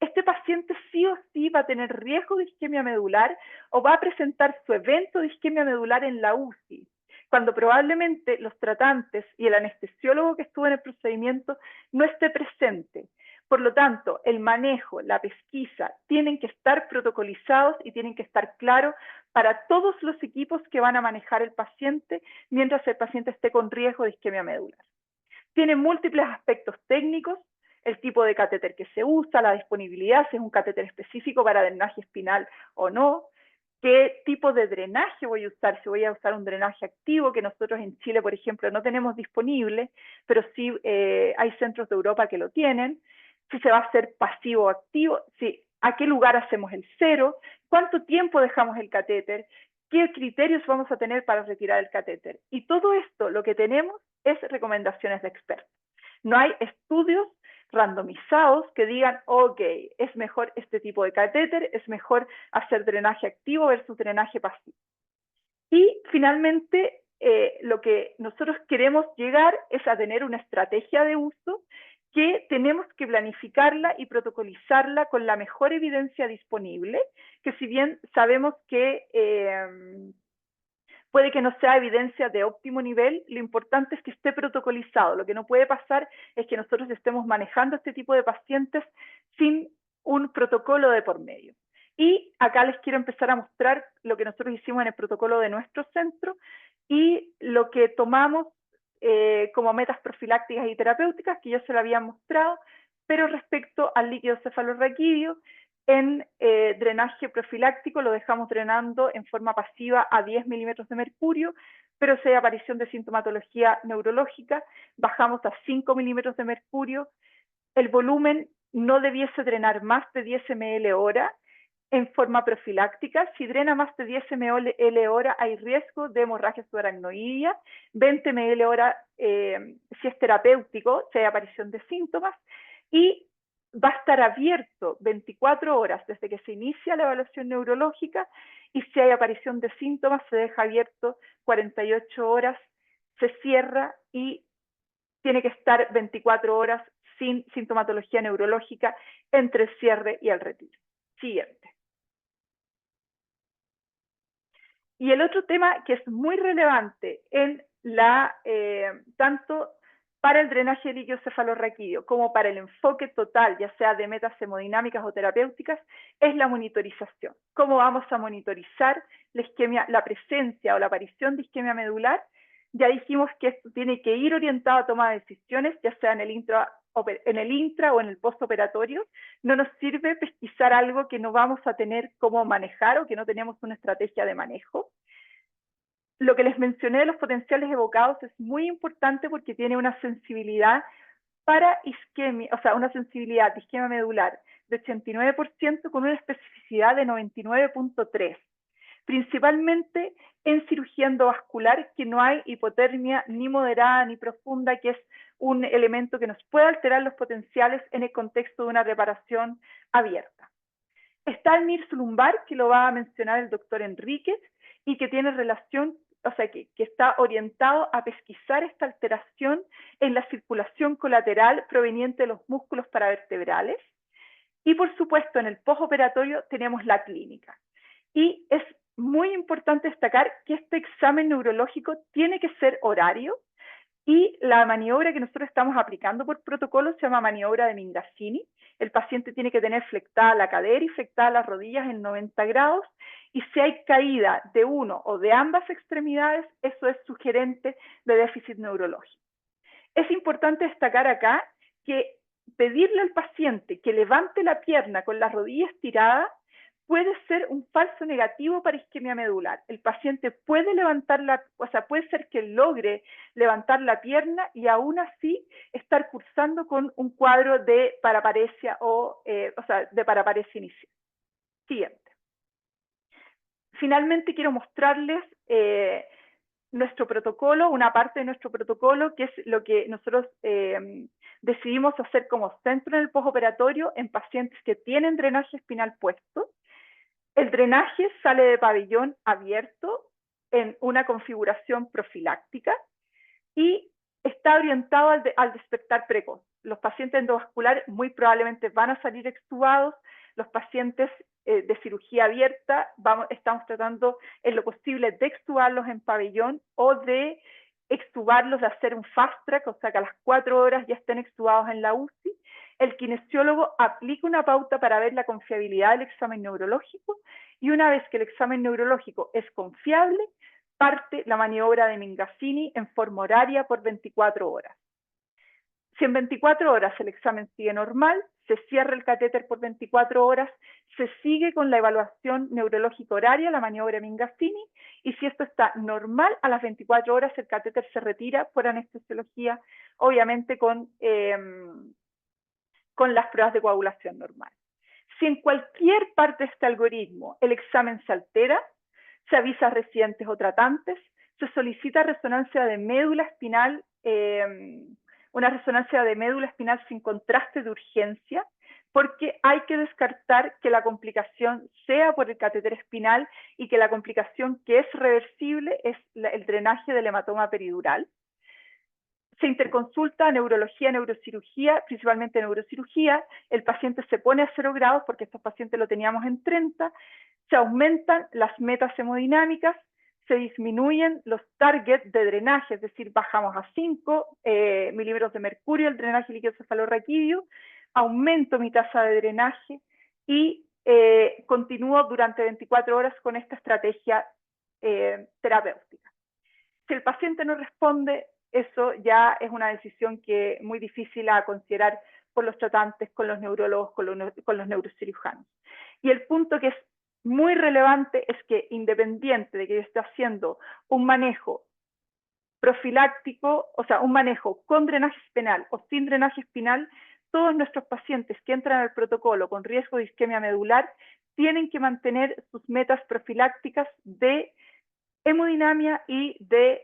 Este paciente sí o sí va a tener riesgo de isquemia medular o va a presentar su evento de isquemia medular en la UCI, cuando probablemente los tratantes y el anestesiólogo que estuvo en el procedimiento no esté presente. Por lo tanto, el manejo, la pesquisa, tienen que estar protocolizados y tienen que estar claros para todos los equipos que van a manejar el paciente mientras el paciente esté con riesgo de isquemia medular. Tiene múltiples aspectos técnicos, el tipo de catéter que se usa, la disponibilidad, si es un catéter específico para drenaje espinal o no, qué tipo de drenaje voy a usar, si voy a usar un drenaje activo, que nosotros en Chile, por ejemplo, no tenemos disponible, pero sí hay centros de Europa que lo tienen, si se va a hacer pasivo o activo, si, a qué lugar hacemos el cero, cuánto tiempo dejamos el catéter, qué criterios vamos a tener para retirar el catéter. Y todo esto lo que tenemos es recomendaciones de expertos. No hay estudios randomizados que digan, ok, es mejor este tipo de catéter, es mejor hacer drenaje activo versus drenaje pasivo. Y finalmente, lo que nosotros queremos llegar es a tener una estrategia de uso que tenemos que planificarla y protocolizarla con la mejor evidencia disponible, que si bien sabemos que puede que no sea evidencia de óptimo nivel, lo importante es que esté protocolizado. Lo que no puede pasar es que nosotros estemos manejando este tipo de pacientes sin un protocolo de por medio. Y acá les quiero empezar a mostrar lo que nosotros hicimos en el protocolo de nuestro centro y lo que tomamos como metas profilácticas y terapéuticas, que ya se lo había mostrado, pero respecto al líquido cefalorraquídeo, en drenaje profiláctico lo dejamos drenando en forma pasiva a 10 milímetros de mercurio, pero si hay aparición de sintomatología neurológica, bajamos a 5 milímetros de mercurio. El volumen no debiese drenar más de 10 ml hora en forma profiláctica. Si drena más de 10 ml hora, hay riesgo de hemorragia subaracnoidea. 20 ml hora si es terapéutico, si hay aparición de síntomas. Y va a estar abierto 24 horas desde que se inicia la evaluación neurológica y si hay aparición de síntomas se deja abierto 48 horas, se cierra y tiene que estar 24 horas sin sintomatología neurológica entre el cierre y el retiro. Siguiente. Y el otro tema que es muy relevante en tanto para el drenaje líquido cefalorraquídeo como para el enfoque total, ya sea de metas hemodinámicas o terapéuticas, es la monitorización. ¿Cómo vamos a monitorizar la presencia o la aparición de isquemia medular? Ya dijimos que esto tiene que ir orientado a toma de decisiones, ya sea en el intra o en el postoperatorio. No nos sirve pesquisar algo que no vamos a tener cómo manejar o que no tenemos una estrategia de manejo. Lo que les mencioné de los potenciales evocados es muy importante porque tiene una sensibilidad para isquemia, o sea, una sensibilidad de isquemia medular de 89% con una especificidad de 99.3%. Principalmente en cirugía endovascular, que no hay hipotermia ni moderada ni profunda, que es un elemento que nos puede alterar los potenciales en el contexto de una reparación abierta. Está el MIRS lumbar, que lo va a mencionar el doctor Enríquez, y que tiene relación, o sea, que está orientado a pesquisar esta alteración en la circulación colateral proveniente de los músculos paravertebrales. Y por supuesto, en el postoperatorio tenemos la clínica. Y es muy importante destacar que este examen neurológico tiene que ser horario, y la maniobra que nosotros estamos aplicando por protocolo se llama maniobra de Mingazzini. El paciente tiene que tener flectada la cadera y flectadas las rodillas en 90 grados, y si hay caída de uno o de ambas extremidades, eso es sugerente de déficit neurológico. Es importante destacar acá que pedirle al paciente que levante la pierna con las rodillas tiradas puede ser un falso negativo para isquemia medular. El paciente puede puede ser que logre levantar la pierna y aún así estar cursando con un cuadro de paraparesia de paraparesia inicial. Siguiente. Finalmente quiero mostrarles nuestro protocolo, una parte de nuestro protocolo, que es lo que nosotros decidimos hacer como centro en el postoperatorio en pacientes que tienen drenaje espinal puesto. El drenaje sale de pabellón abierto en una configuración profiláctica y está orientado al despertar precoz. Los pacientes endovasculares muy probablemente van a salir extubados. Los pacientes de cirugía abierta estamos tratando en lo posible de extubarlos en pabellón o de extubarlos, de hacer un fast track, o sea que a las 4 horas ya estén extubados en la UCI. El kinesiólogo aplica una pauta para ver la confiabilidad del examen neurológico, y una vez que el examen neurológico es confiable, parte la maniobra de Mingazzini en forma horaria por 24 horas. Si en 24 horas el examen sigue normal, se cierra el catéter por 24 horas, se sigue con la evaluación neurológica horaria, la maniobra Mingazzini, y si esto está normal, a las 24 horas el catéter se retira por anestesiología, obviamente con las pruebas de coagulación normal. Si en cualquier parte de este algoritmo el examen se altera, se avisa a residentes o tratantes, se solicita resonancia de médula espinal, una resonancia de médula espinal sin contraste de urgencia, porque hay que descartar que la complicación sea por el catéter espinal y que la complicación que es reversible es el drenaje del hematoma peridural. Se interconsulta neurología, neurocirugía, principalmente neurocirugía. El paciente se pone a 0 grados porque estos pacientes lo teníamos en 30. Se aumentan las metas hemodinámicas, se disminuyen los targets de drenaje, es decir, bajamos a 5 milímetros de mercurio el drenaje líquido cefalorraquídeo, aumento mi tasa de drenaje y continúo durante 24 horas con esta estrategia terapéutica. Si el paciente no responde, eso ya es una decisión que es muy difícil a considerar por los tratantes, con los neurólogos, con los neurocirujanos. Y el punto que es muy relevante es que, independiente de que yo esté haciendo un manejo profiláctico, o sea, un manejo con drenaje espinal o sin drenaje espinal, todos nuestros pacientes que entran al protocolo con riesgo de isquemia medular tienen que mantener sus metas profilácticas de hemodinamia y de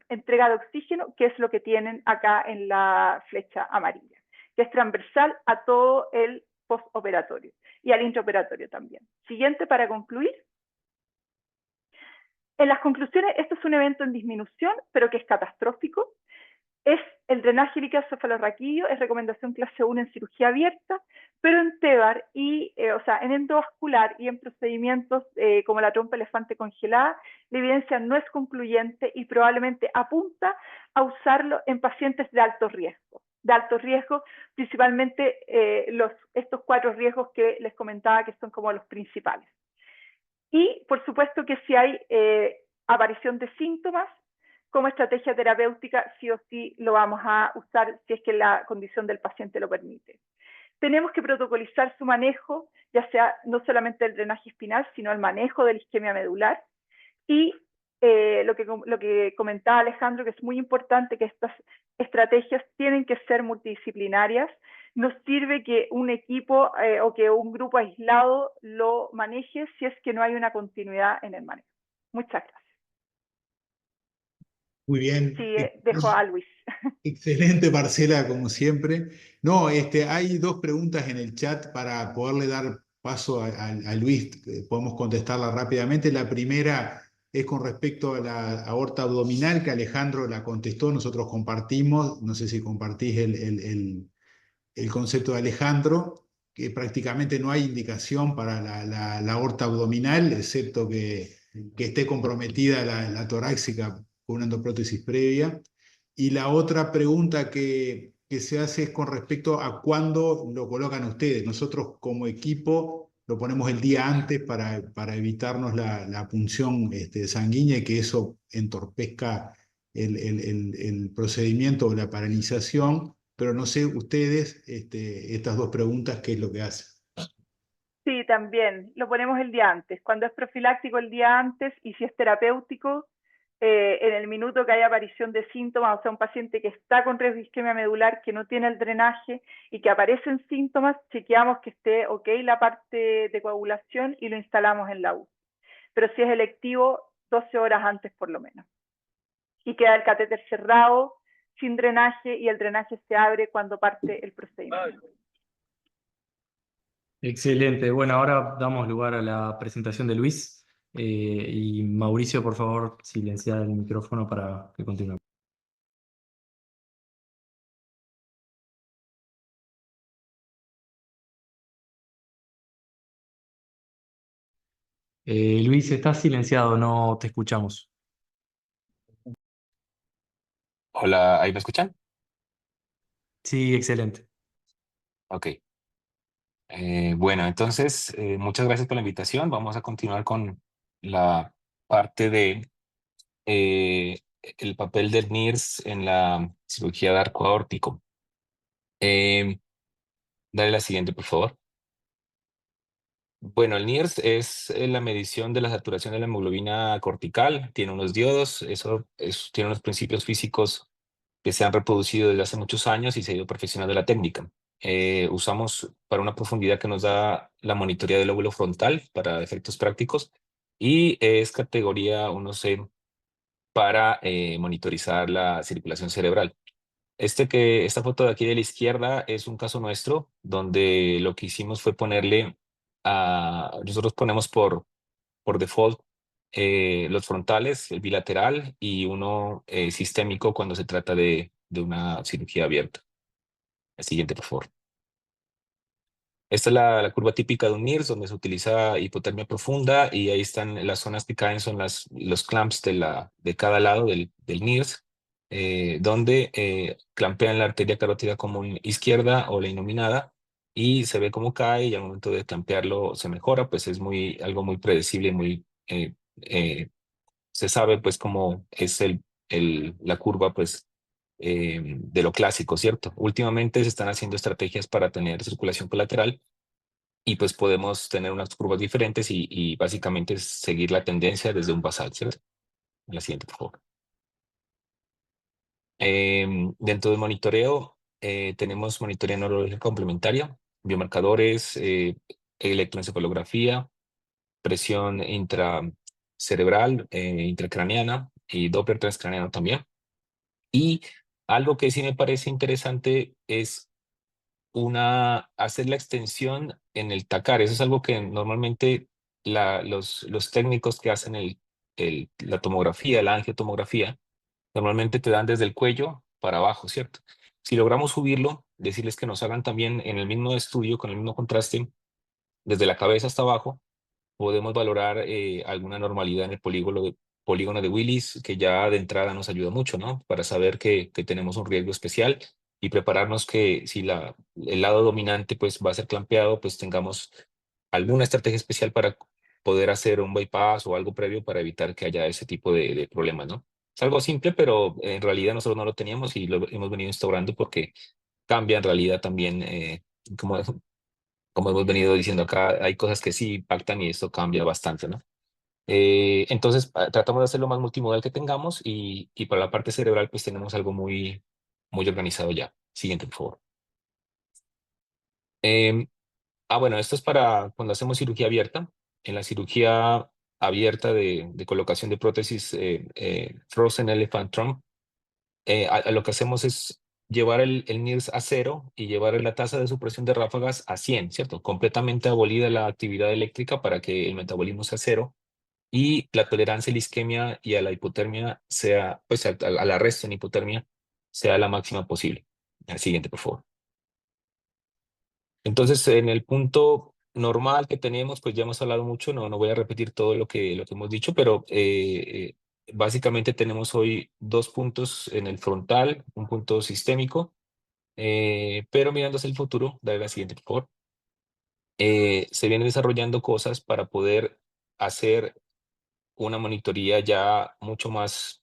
entrega de oxígeno, que es lo que tienen acá en la flecha amarilla, que es transversal a todo el postoperatorio y al intraoperatorio también. Siguiente para concluir. En las conclusiones, esto es un evento en disminución, pero que es catastrófico. Es el drenaje líquido-cefalorraquídeo es recomendación clase 1 en cirugía abierta, pero en TEVAR, o sea, en endovascular y en procedimientos como la trompa elefante congelada, la evidencia no es concluyente y probablemente apunta a usarlo en pacientes de alto riesgo, principalmente estos 4 riesgos que les comentaba que son como los principales. Y por supuesto que si hay aparición de síntomas, como estrategia terapéutica sí o sí lo vamos a usar si es que la condición del paciente lo permite. Tenemos que protocolizar su manejo, ya sea no solamente el drenaje espinal, sino el manejo de la isquemia medular. Y lo que comentaba Alejandro, que es muy importante que estas estrategias tienen que ser multidisciplinarias. No sirve que un equipo o que un grupo aislado lo maneje si es que no hay una continuidad en el manejo. Muchas gracias. Muy bien. Sí, dejo a Luis. Excelente, Marcela, como siempre. No, hay 2 preguntas en el chat para poderle dar paso a Luis. Podemos contestarla rápidamente. La primera es con respecto a la aorta abdominal, que Alejandro la contestó, nosotros compartimos, no sé si compartís el concepto de Alejandro, que prácticamente no hay indicación para la aorta abdominal, excepto que esté comprometida la torácica con una endoprótesis previa. Y la otra pregunta que se hace es con respecto a cuándo lo colocan ustedes. Nosotros como equipo lo ponemos el día antes para evitarnos la punción sanguínea y que eso entorpezca el procedimiento o la paralización. Pero no sé ustedes, estas 2 preguntas, ¿qué es lo que hacen? Sí, también. Lo ponemos el día antes. Cuando es profiláctico, el día antes, y si es terapéutico, en el minuto que haya aparición de síntomas, o sea, un paciente que está con riesgo de isquemia medular, que no tiene el drenaje y que aparecen síntomas, chequeamos que esté ok la parte de coagulación y lo instalamos en la UCI. Pero si es electivo, 12 horas antes por lo menos. Y queda el catéter cerrado, sin drenaje, y el drenaje se abre cuando parte el procedimiento. Excelente. Bueno, ahora damos lugar a la presentación de Luis. Y Mauricio, por favor, silencia el micrófono para que continúe. Luis, estás silenciado, no te escuchamos. Hola, ¿ahí me escuchan? Sí, excelente. Ok. Bueno, entonces, muchas gracias por la invitación. Vamos a continuar con la parte de el papel del NIRS en la cirugía de arco aórtico. Dale la siguiente, por favor. Bueno, el NIRS es la medición de la saturación de la hemoglobina cortical. Tiene unos diodos, tiene unos principios físicos que se han reproducido desde hace muchos años y se ha ido perfeccionando la técnica. Usamos para una profundidad que nos da la monitoría del lóbulo frontal para efectos prácticos y es categoría 1C para monitorizar la circulación cerebral. Esta foto de aquí de la izquierda es un caso nuestro donde lo que hicimos fue nosotros ponemos por default los frontales, el bilateral y uno sistémico cuando se trata de una cirugía abierta. El siguiente, por favor. Esta es la curva típica de un NIRS, donde se utiliza hipotermia profunda y ahí están las zonas que caen, son los clamps de cada lado del NIRS, donde clampean la arteria carótida común izquierda o la inominada y se ve cómo cae y al momento de clampearlo se mejora, pues es algo muy predecible, se sabe pues cómo es la curva pues de lo clásico, ¿cierto? Últimamente se están haciendo estrategias para tener circulación colateral y pues podemos tener unas curvas diferentes y básicamente seguir la tendencia desde un basal, ¿cierto? La siguiente, por favor. Dentro del monitoreo tenemos monitoreo neurológico complementaria, biomarcadores, electroencefalografía, presión intracerebral, intracraneana y Doppler transcraneano también. Y algo que sí me parece interesante es hacer la extensión en el TACAR. Eso es algo que normalmente los técnicos que hacen la tomografía, la angiotomografía, normalmente te dan desde el cuello para abajo, ¿cierto? Si logramos subirlo, decirles que nos hagan también en el mismo estudio, con el mismo contraste, desde la cabeza hasta abajo, podemos valorar alguna normalidad en el polígono de Willis, que ya de entrada nos ayuda mucho, ¿no? Para saber que tenemos un riesgo especial y prepararnos que si el lado dominante pues va a ser clampeado, pues tengamos alguna estrategia especial para poder hacer un bypass o algo previo para evitar que haya ese tipo de problemas, ¿no? Es algo simple, pero en realidad nosotros no lo teníamos y lo hemos venido instaurando porque cambia en realidad también, como, como hemos venido diciendo acá, hay cosas que sí impactan y esto cambia bastante, ¿no? Entonces, tratamos de hacer lo más multimodal que tengamos y para la parte cerebral, pues tenemos algo muy organizado ya. Siguiente, por favor. Bueno, esto es para cuando hacemos cirugía abierta. En la cirugía abierta de colocación de prótesis Frozen Elephant Trunk, lo que hacemos es llevar el NIRS a 0 y llevar la tasa de supresión de ráfagas a 100, ¿cierto? Completamente abolida la actividad eléctrica para que el metabolismo sea 0 y la tolerancia a la isquemia y a la hipotermia sea, pues al arresto en hipotermia, sea la máxima posible. Al siguiente, por favor. Entonces, en el punto normal que tenemos, pues ya hemos hablado mucho, no voy a repetir todo lo que hemos dicho, pero básicamente tenemos hoy 2 puntos en el frontal, un punto sistémico, pero mirando hacia el futuro, dale la siguiente, por favor. Se vienen desarrollando cosas para poder hacer una monitoría ya mucho más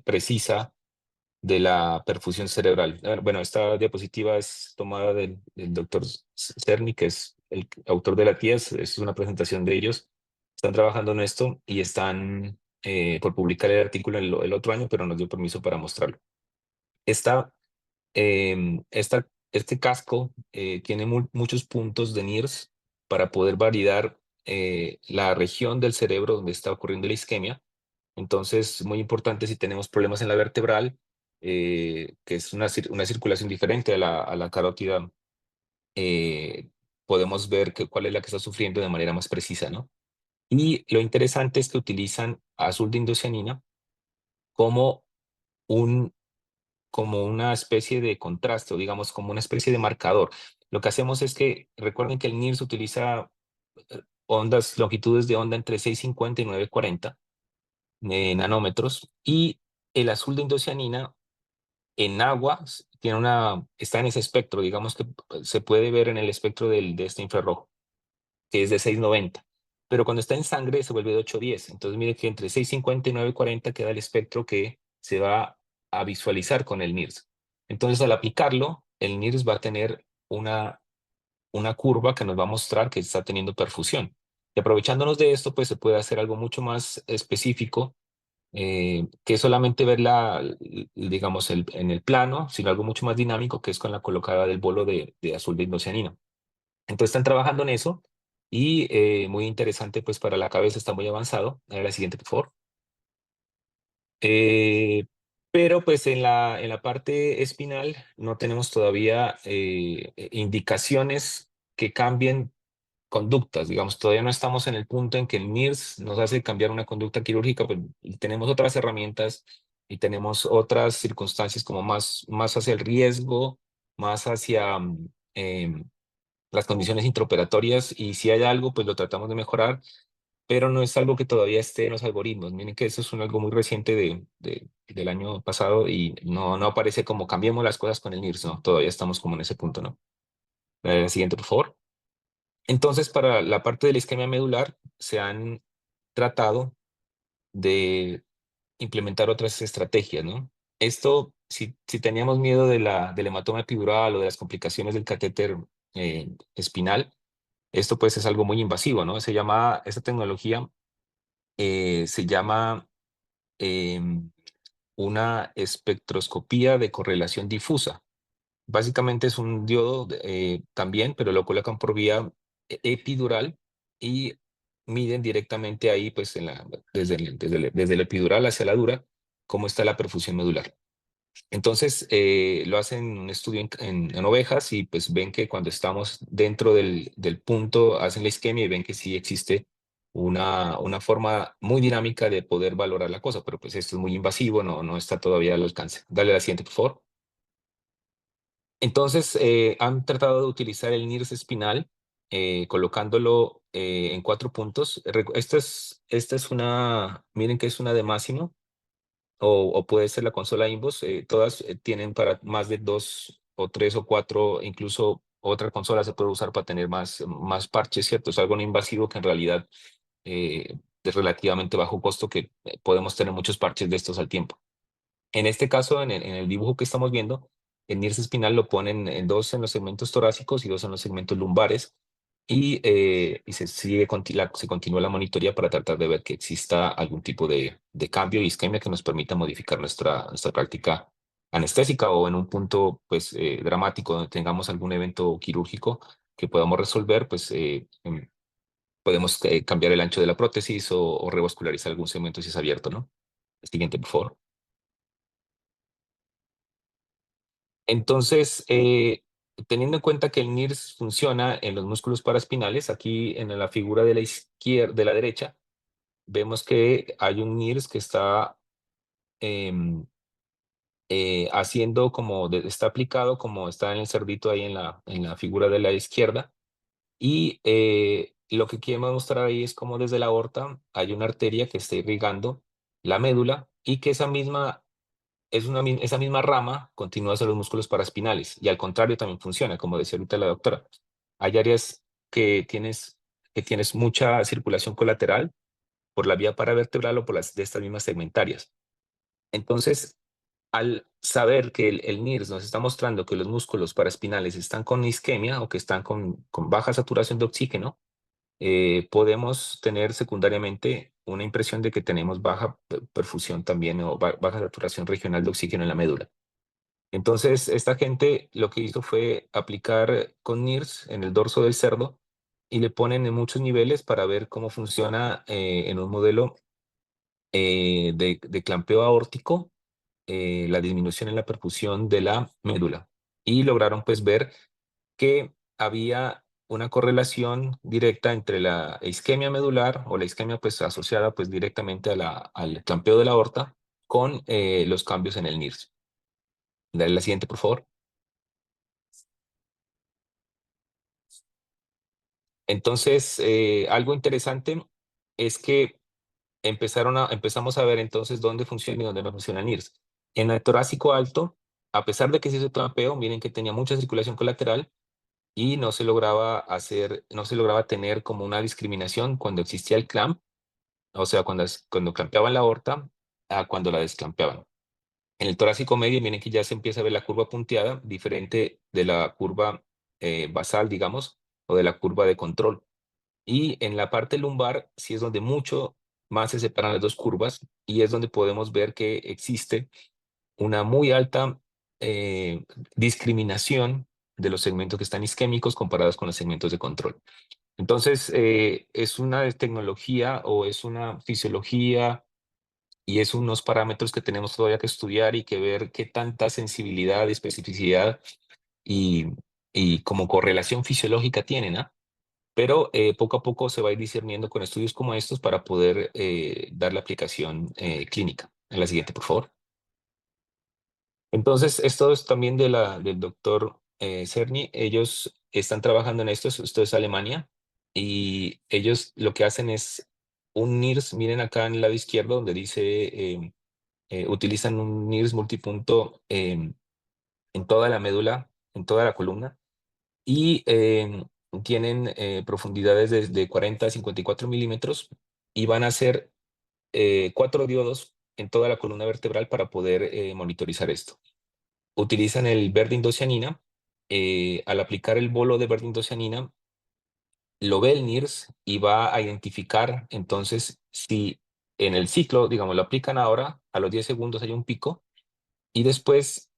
precisa de la perfusión cerebral. Bueno, esta diapositiva es tomada del doctor Cerny, que es el autor de la TIES, es una presentación de ellos. Están trabajando en esto y están por publicar el artículo el otro año, pero nos dio permiso para mostrarlo. Este casco tiene muchos puntos de NIRS para poder validar la región del cerebro donde está ocurriendo la isquemia. Entonces, muy importante si tenemos problemas en la vertebral, que es una circulación diferente a la carótida, podemos ver cuál es la que está sufriendo de manera más precisa, ¿no? Y lo interesante es que utilizan azul de indocianina como como una especie de contraste, o digamos, como una especie de marcador. Lo que hacemos es que, recuerden que el NIRS utiliza longitudes de onda entre 650 y 940 nanómetros, y el azul de indocianina en agua está en ese espectro, digamos que se puede ver en el espectro de este infrarrojo, que es de 690. Pero cuando está en sangre se vuelve de 810. Entonces mire que entre 650 y 940 queda el espectro que se va a visualizar con el NIRS. Entonces al aplicarlo, el NIRS va a tener una curva que nos va a mostrar que está teniendo perfusión. Y aprovechándonos de esto, pues se puede hacer algo mucho más específico, que solamente verla, digamos, en el plano, sino algo mucho más dinámico, que es con la colocada del bolo de azul de indocianina. Entonces están trabajando en eso y muy interesante, pues para la cabeza está muy avanzado. A ver, la siguiente, por favor. Pero pues en la parte espinal no tenemos todavía indicaciones que cambien conductas, digamos, todavía no estamos en el punto en que el NIRS nos hace cambiar una conducta quirúrgica, pues tenemos otras herramientas y tenemos otras circunstancias como más hacia el riesgo, más hacia las condiciones intraoperatorias, y si hay algo, pues lo tratamos de mejorar, pero no es algo que todavía esté en los algoritmos. Miren que eso es algo muy reciente del año pasado y no aparece como cambiemos las cosas con el NIRS, no, todavía estamos como en ese punto, ¿no? La siguiente, por favor. Entonces, para la parte de la isquemia medular, se han tratado de implementar otras estrategias, ¿no? Esto, si teníamos miedo del hematoma epidural o de las complicaciones del catéter espinal, esto pues es algo muy invasivo, ¿no? Esta tecnología se llama una espectroscopía de correlación difusa. Básicamente es un diodo también, pero lo colocan por vía epidural y miden directamente ahí, pues desde el epidural hacia la dura, cómo está la perfusión medular. Entonces, lo hacen un estudio en ovejas y pues ven que cuando estamos dentro del punto, hacen la isquemia y ven que sí existe una forma muy dinámica de poder valorar la cosa, pero pues esto es muy invasivo, no está todavía al alcance. Dale a la siguiente, por favor. Entonces, han tratado de utilizar el NIRS espinal, colocándolo en 4 puntos. Esta es una, miren que es una de Máximo, o puede ser la consola Inbos. Todas tienen para más de 2 o 3 o 4, incluso otra consola se puede usar para tener más parches, ¿cierto? Es algo no invasivo que en realidad de relativamente bajo costo, que podemos tener muchos parches de estos al tiempo. En este caso, en el dibujo que estamos viendo, el NIRS espinal lo ponen en 2 en los segmentos torácicos y 2 en los segmentos lumbares, y se continúa la monitoría para tratar de ver que exista algún tipo de cambio y isquemia que nos permita modificar nuestra práctica anestésica, o en un punto pues dramático donde tengamos algún evento quirúrgico que podamos resolver, pues podemos cambiar el ancho de la prótesis o revascularizar algún segmento si es abierto, ¿no? Siguiente, por favor. Entonces, teniendo en cuenta que el NIRS funciona en los músculos paraespinales, aquí en la figura de la izquierda, de la derecha, vemos que hay un NIRS que está haciendo está aplicado como está en el cerdito ahí en la figura de la izquierda. Y lo que quiero mostrar ahí es cómo desde la aorta hay una arteria que está irrigando la médula, y que esa misma rama continúa hacia los músculos paraespinales, y al contrario también funciona, como decía ahorita la doctora. Hay áreas que tienes mucha circulación colateral por la vía paravertebral o por las de estas mismas segmentarias. Entonces, al saber que el NIRS nos está mostrando que los músculos paraespinales están con isquemia o que están con baja saturación de oxígeno, podemos tener secundariamente una impresión de que tenemos baja perfusión también, o baja saturación regional de oxígeno en la médula. Entonces, esta gente lo que hizo fue aplicar con NIRS en el dorso del cerdo, y le ponen en muchos niveles para ver cómo funciona en un modelo de clampeo aórtico, la disminución en la perfusión de la médula. Y lograron pues ver que había una correlación directa entre la isquemia medular, o la isquemia pues asociada pues directamente al clampeo de la aorta, con los cambios en el NIRS. Dale la siguiente, por favor. Entonces, algo interesante es que empezamos a ver entonces dónde funciona y dónde no funciona el NIRS. En el torácico alto, a pesar de que se hizo clampeo, miren que tenía mucha circulación colateral, y no se lograba tener como una discriminación cuando existía el clamp, o sea, cuando clampeaban la aorta a cuando la desclampeaban. En el torácico medio, miren que ya se empieza a ver la curva punteada, diferente de la curva basal, digamos, o de la curva de control. Y en la parte lumbar sí es donde mucho más se separan las dos curvas, y es donde podemos ver que existe una muy alta discriminación de los segmentos que están isquémicos comparados con los segmentos de control. Entonces, es una tecnología, o es una fisiología, y es unos parámetros que tenemos todavía que estudiar y que ver qué tanta sensibilidad, especificidad y, y como correlación fisiológica tienen, ¿ah? Pero poco a poco se va a ir discerniendo con estudios como estos para poder dar la aplicación clínica. En la siguiente, por favor. Entonces, esto es también del doctor Cerny. Ellos están trabajando en esto es Alemania, y ellos lo que hacen es un NIRS, miren acá en el lado izquierdo donde dice, utilizan un NIRS multipunto en toda la médula, en toda la columna, y tienen profundidades de 40 a 54 milímetros, y van a hacer 4 diodos en toda la columna vertebral para poder monitorizar esto. Utilizan el verde indocianina. Al aplicar el bolo de verde indocianina, lo ve el NIRS y va a identificar entonces si en el ciclo, digamos, lo aplican ahora, a los 10 segundos hay un pico, y después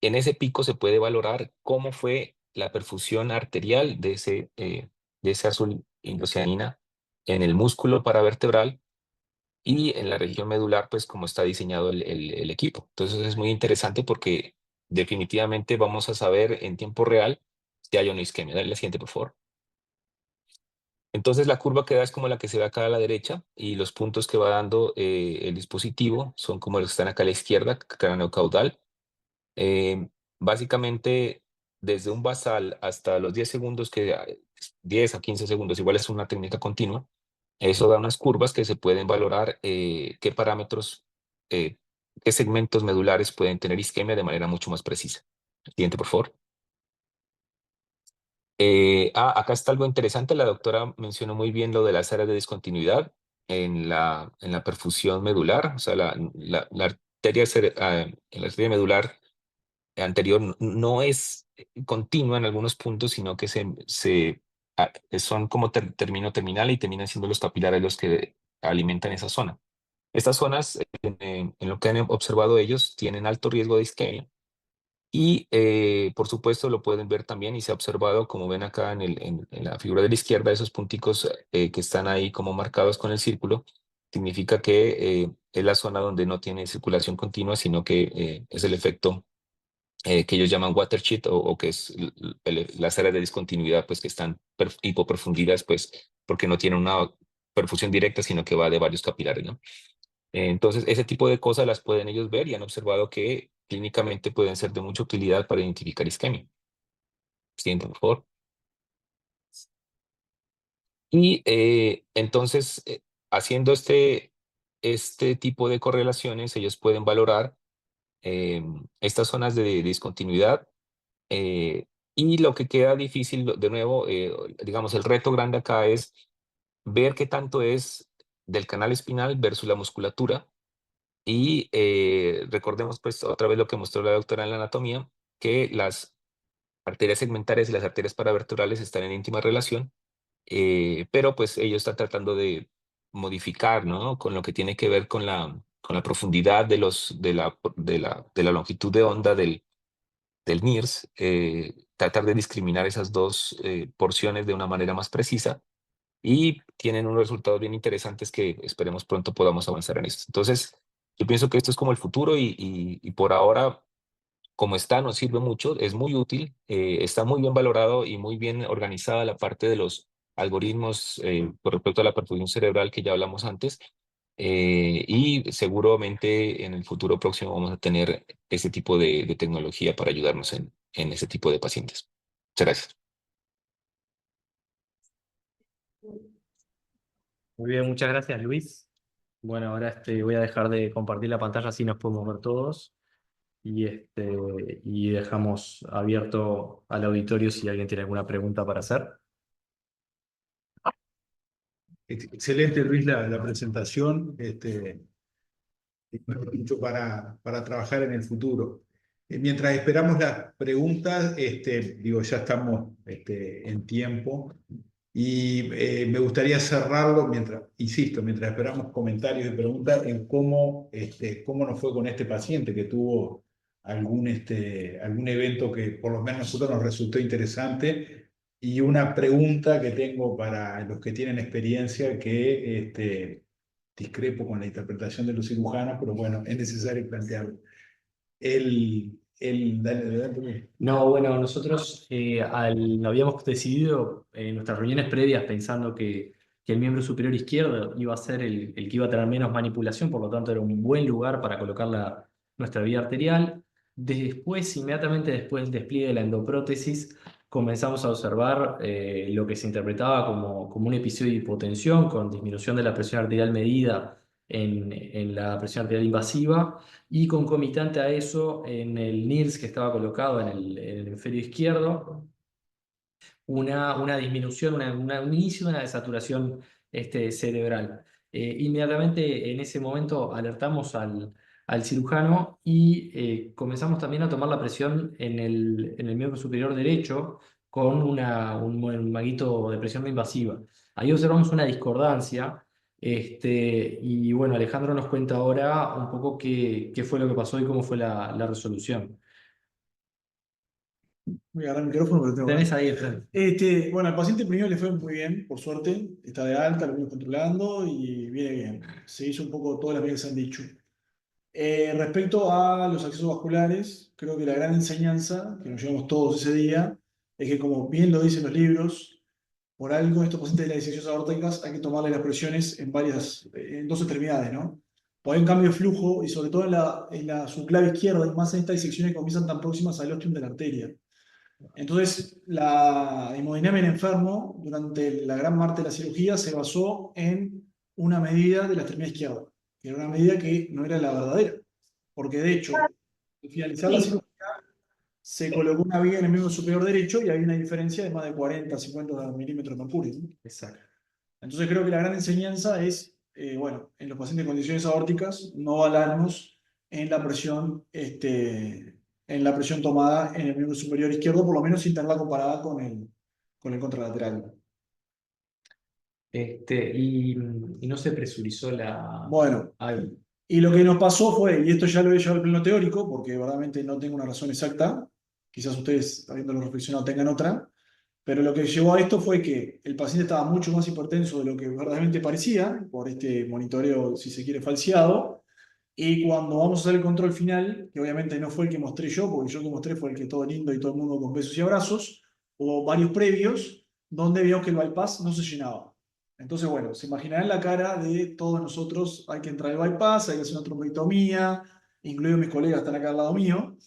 en ese pico se puede valorar cómo fue la perfusión arterial de ese azul indocianina en el músculo paravertebral y en la región medular, pues como está diseñado el equipo. Entonces es muy interesante porque definitivamente vamos a saber en tiempo real si hay o no isquemia. Dale la siguiente, por favor. Entonces la curva que da es como la que se ve acá a la derecha y los puntos que va dando el dispositivo son como los que están acá a la izquierda, craneocaudal. Básicamente, desde un basal hasta los 10 segundos, 10 a 15 segundos, igual es una técnica continua, eso da unas curvas que se pueden valorar qué parámetros, qué segmentos medulares pueden tener isquemia de manera mucho más precisa. Siguiente, por favor. Acá está algo interesante. La doctora mencionó muy bien lo de las áreas de discontinuidad en la perfusión medular. O sea, la arteria, la arteria medular anterior no es continua en algunos puntos, sino que son como terminal y terminan siendo los capilares los que alimentan esa zona. Estas zonas, en lo que han observado ellos, tienen alto riesgo de isquemia y, por supuesto, lo pueden ver también y se ha observado, como ven acá en la figura de la izquierda, esos punticos que están ahí como marcados con el círculo, significa que es la zona donde no tiene circulación continua, sino que es el efecto que ellos llaman watershed o que es las áreas de discontinuidad, pues que están hipoperfundidas, pues porque no tienen una perfusión directa, sino que va de varios capilares, ¿no? Entonces, ese tipo de cosas las pueden ellos ver y han observado que clínicamente pueden ser de mucha utilidad para identificar isquemia. Siguiente, por favor. Y entonces, haciendo este tipo de correlaciones, ellos pueden valorar estas zonas de discontinuidad. Y lo que queda difícil, de nuevo, digamos, el reto grande acá es ver qué tanto es del canal espinal versus la musculatura. Y recordemos pues otra vez lo que mostró la doctora en la anatomía, que las arterias segmentarias y las arterias paravertebrales están en íntima relación, pero pues ellos están tratando de modificar, ¿no? Con lo que tiene que ver con la profundidad de la longitud de onda del NIRS, tratar de discriminar esas dos porciones de una manera más precisa y tienen unos resultados bien interesantes que esperemos pronto podamos avanzar en esto. Entonces, yo pienso que esto es como el futuro y por ahora, como está, nos sirve mucho, es muy útil, está muy bien valorado y muy bien organizada la parte de los algoritmos con respecto a la perfusión cerebral que ya hablamos antes. Y seguramente en el futuro próximo vamos a tener ese tipo de tecnología para ayudarnos en ese tipo de pacientes. Muchas gracias. Muy bien, muchas gracias, Luis. Bueno, ahora voy a dejar de compartir la pantalla, así nos podemos ver todos. Y dejamos abierto al auditorio si alguien tiene alguna pregunta para hacer. Excelente, Luis, la presentación. Mucho para trabajar en el futuro. Mientras esperamos las preguntas, digo, ya estamos en tiempo y me gustaría cerrarlo mientras esperamos comentarios y preguntas en cómo nos fue con este paciente que tuvo algún evento que por lo menos a nosotros nos resultó interesante y una pregunta que tengo para los que tienen experiencia que discrepo con la interpretación de los cirujanos, pero bueno, es necesario plantearlo. Dale. No, bueno, nosotros habíamos decidido en nuestras reuniones previas pensando que el miembro superior izquierdo iba a ser el que iba a tener menos manipulación, por lo tanto era un buen lugar para colocar nuestra vía arterial. Después, inmediatamente después del despliegue de la endoprótesis, comenzamos a observar lo que se interpretaba como un episodio de hipotensión con disminución de la presión arterial medida en la presión arterial invasiva y concomitante a eso en el NIRS que estaba colocado en el hemisferio izquierdo, una disminución, un inicio de una desaturación cerebral. Inmediatamente en ese momento alertamos al cirujano y comenzamos también a tomar la presión en el miembro superior derecho con un maguito de presión no invasiva. Ahí observamos una discordancia. Y bueno, Alejandro nos cuenta ahora un poco qué fue lo que pasó y cómo fue la resolución. Voy a agarrar el micrófono, pero tengo Tenés ahí el frente. Bueno, al paciente primero le fue muy bien, por suerte. Está de alta, lo venimos controlando y viene bien. Se hizo un poco todas las medidas que se han dicho. Respecto a los accesos vasculares, creo que la gran enseñanza que nos llevamos todos ese día es que, como bien lo dicen los libros, por algo estos pacientes de las disecciones aórticas hay que tomarle las presiones en dos extremidades, ¿no? Porque hay un cambio de flujo y sobre todo en la subclave izquierda y más en estas disecciones que comienzan tan próximas al ostium de la arteria. Entonces, la hemodinamia en enfermo durante la gran parte de la cirugía se basó en una medida de la extremidad izquierda, que era una medida que no era la verdadera, porque de hecho, al finalizar la cirugía, se colocó una viga en el miembro superior derecho y había una diferencia de más de 40, 50 milímetros de mercurio, ¿no? Exacto. Entonces creo que la gran enseñanza es, bueno, en los pacientes con condiciones aórticas, no valarnos en la presión tomada en el miembro superior izquierdo, por lo menos sin tenerla comparada con el contralateral. Y no se presurizó Bueno, Ahí. y lo que nos pasó fue, y esto ya lo he llevado al plano teórico, porque verdaderamente no tengo una razón exacta, quizás ustedes, habiéndolo reflexionado, tengan otra, pero lo que llevó a esto fue que el paciente estaba mucho más hipertenso de lo que verdaderamente parecía, por este monitoreo, si se quiere, falseado, y cuando vamos a hacer el control final, que obviamente no fue el que mostré yo, porque yo el que mostré fue el que todo lindo y todo el mundo con besos y abrazos, hubo varios previos donde vimos que el bypass no se llenaba. Entonces, bueno, se imaginarán la cara de todos nosotros, hay que entrar al bypass, hay que hacer una trombectomía, incluidos mis colegas están acá al lado mío.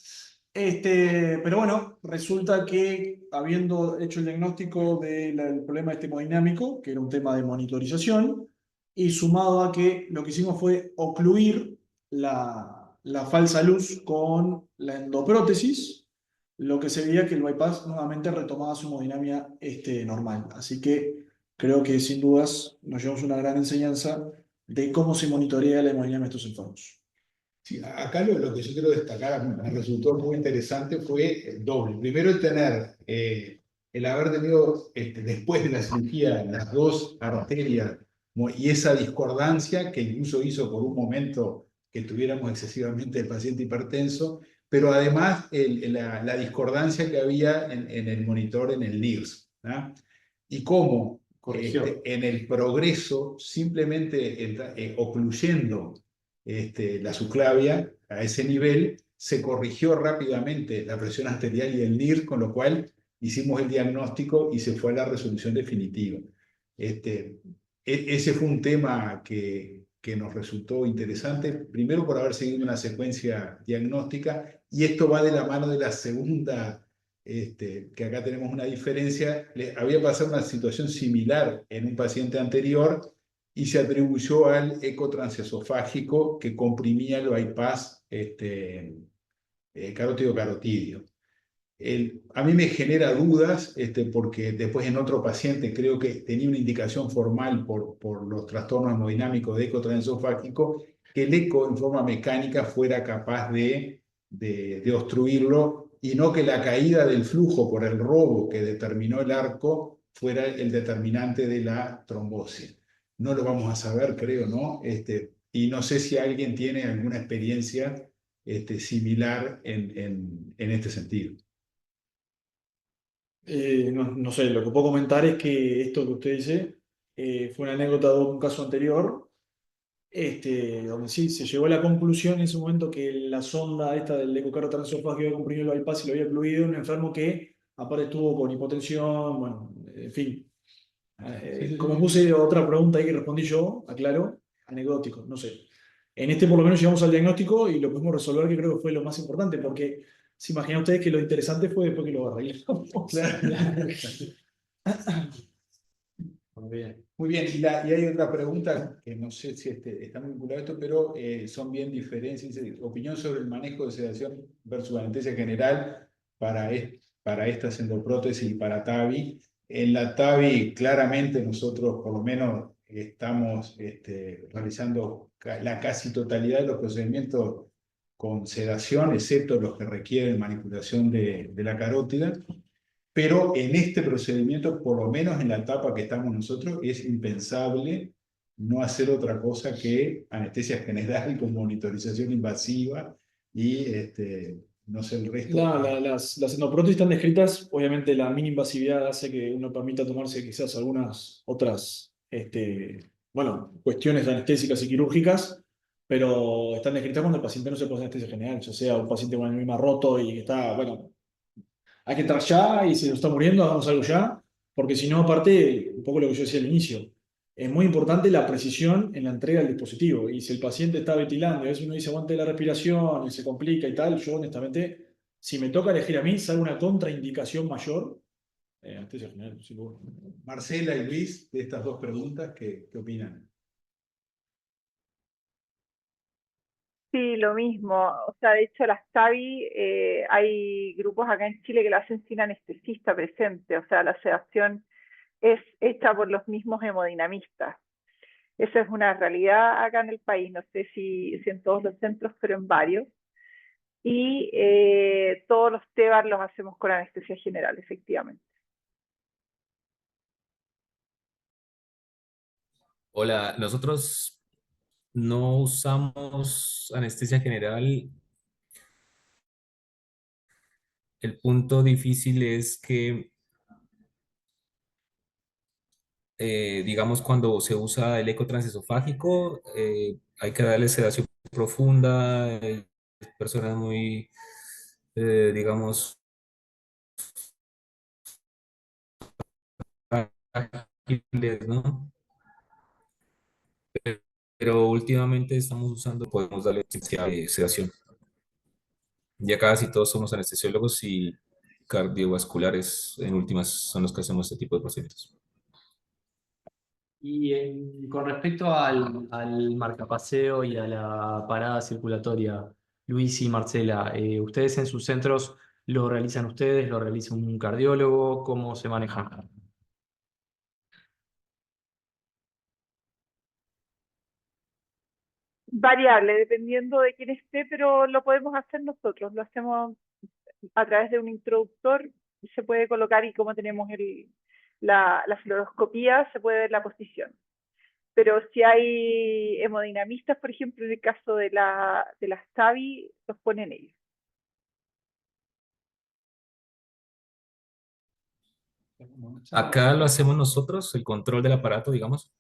Pero bueno, resulta que habiendo hecho el diagnóstico del problema hemodinámico, que era un tema de monitorización, y sumado a que lo que hicimos fue ocluir la falsa luz con la endoprótesis, lo que se veía que el bypass nuevamente retomaba su hemodinamia normal. Así que creo que sin dudas nos llevamos una gran enseñanza de cómo se monitorea la hemodinamia de estos enfermos. Sí, acá lo que yo quiero destacar, me resultó muy interesante, fue doble. Primero, el haber tenido, después de la cirugía, las dos arterias y esa discordancia que incluso hizo por un momento que tuviéramos excesivamente el paciente hipertenso, pero además la discordancia que había en el monitor, en el NIRS, ¿no? Y cómo en el progreso, simplemente ocluyendo la subclavia a ese nivel, se corrigió rápidamente la presión arterial y el NIR, con lo cual hicimos el diagnóstico y se fue a la resolución definitiva. Ese fue un tema que nos resultó interesante, primero por haber seguido una secuencia diagnóstica, y esto va de la mano de la segunda, que acá tenemos una diferencia. Había pasado una situación similar en un paciente anterior, y se atribuyó al eco transesofágico que comprimía el bypass carótido-carotidio. A mí me genera dudas, porque después en otro paciente creo que tenía una indicación formal por los trastornos hemodinámicos de eco transesofágico, que el eco en forma mecánica fuera capaz de obstruirlo, y no que la caída del flujo por el robo que determinó el arco fuera el determinante de la trombosis. No lo vamos a saber, creo, ¿no? Y no sé si alguien tiene alguna experiencia similar en este sentido. No sé, lo que puedo comentar es que esto que usted dice fue una anécdota de un caso anterior, donde sí se llegó a la conclusión en ese momento que la sonda esta del ecocardio transesofágico había comprimido el bypass y lo había ocluido, un enfermo que aparte estuvo con hipotensión, bueno, en fin. Como puse otra pregunta ahí que respondí yo, aclaro, anecdótico, no sé. En por lo menos llegamos al diagnóstico y lo pudimos resolver, que creo que fue lo más importante, porque se imaginan ustedes que lo interesante fue después que lo arreglamos. Muy bien. Muy bien, y hay otra pregunta que no sé si está muy vinculada a esto, pero son bien diferencias. Dice, opinión sobre el manejo de sedación versus anestesia general para estas endoprótesis y para TAVI. En la TAVI, claramente nosotros por lo menos estamos realizando la casi totalidad de los procedimientos con sedación, excepto los que requieren manipulación de la carótida. Pero en este procedimiento, por lo menos en la etapa que estamos nosotros, es impensable no hacer otra cosa que anestesia general con monitorización invasiva y no sé el resto. Las endoprótesis están descritas, obviamente la mini invasividad hace que uno permita tomarse quizás algunas otras cuestiones anestésicas y quirúrgicas, pero están descritas cuando el paciente no se pone anestesia general, ya sea un paciente con el aneurisma roto y que está, bueno, hay que entrar ya y si nos está muriendo, hagamos algo ya. porque si no, aparte, un poco lo que yo decía al inicio, es muy importante la precisión en la entrega del dispositivo. Y si el paciente está ventilando y a veces uno dice aguante la respiración y se complica y tal, yo honestamente, si me toca elegir a mí, salgo una contraindicación mayor. Anestesia general, sin duda. Marcela y Luis, de estas dos preguntas, ¿qué opinan? Sí, lo mismo. O sea, de hecho, las TAVI, hay grupos acá en Chile que lo hacen sin anestesista presente. O sea, la sedación es hecha por los mismos hemodinamistas. Esa es una realidad acá en el país. No sé si en todos los centros, pero en varios. Y todos los TEVAR los hacemos con anestesia general, efectivamente. Hola, nosotros no usamos anestesia general. El punto difícil es que, digamos, cuando se usa el eco transesofágico, hay que darle sedación profunda, personas muy, digamos, ágiles, ¿no? Pero últimamente estamos usando, podemos darle sedación. Ya casi todos somos anestesiólogos y cardiovasculares, en últimas, son los que hacemos este tipo de procedimientos. Y con respecto al marcapaseo y a la parada circulatoria, Luis y Marcela, ¿ustedes en sus centros lo realizan ustedes, lo realiza un cardiólogo? ¿Cómo se manejan? Variable, dependiendo de quién esté, pero lo podemos hacer nosotros. Lo hacemos a través de un introductor, se puede colocar y como tenemos la fluoroscopía, se puede ver la posición. Pero si hay hemodinamistas, por ejemplo, en el caso de las TAVI, los ponen ellos. Acá lo hacemos nosotros, el control del aparato, digamos.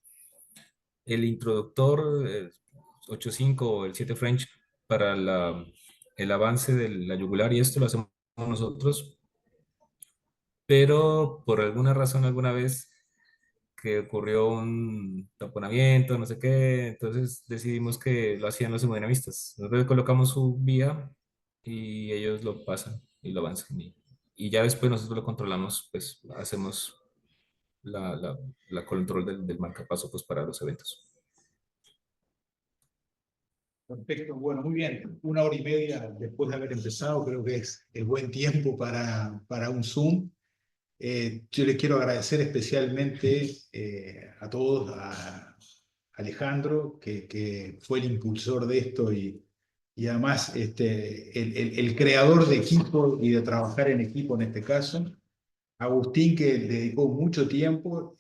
El introductor 8.5 o el 7 French para el avance de la yugular y esto lo hacemos nosotros, pero por alguna razón alguna vez que ocurrió un taponamiento, no sé qué, entonces decidimos que lo hacían los hemodinamistas. Nosotros colocamos su vía y ellos lo pasan y lo avanzan. Y ya después nosotros lo controlamos, pues hacemos la control del marcapaso pues, para los eventos. Perfecto, bueno, muy bien. 1 hora y media después de haber empezado, creo que es el buen tiempo para un Zoom. Yo les quiero agradecer especialmente a todos, a Alejandro, que fue el impulsor de esto y además el creador de equipo y de trabajar en equipo en este caso. Agustín, que dedicó mucho tiempo,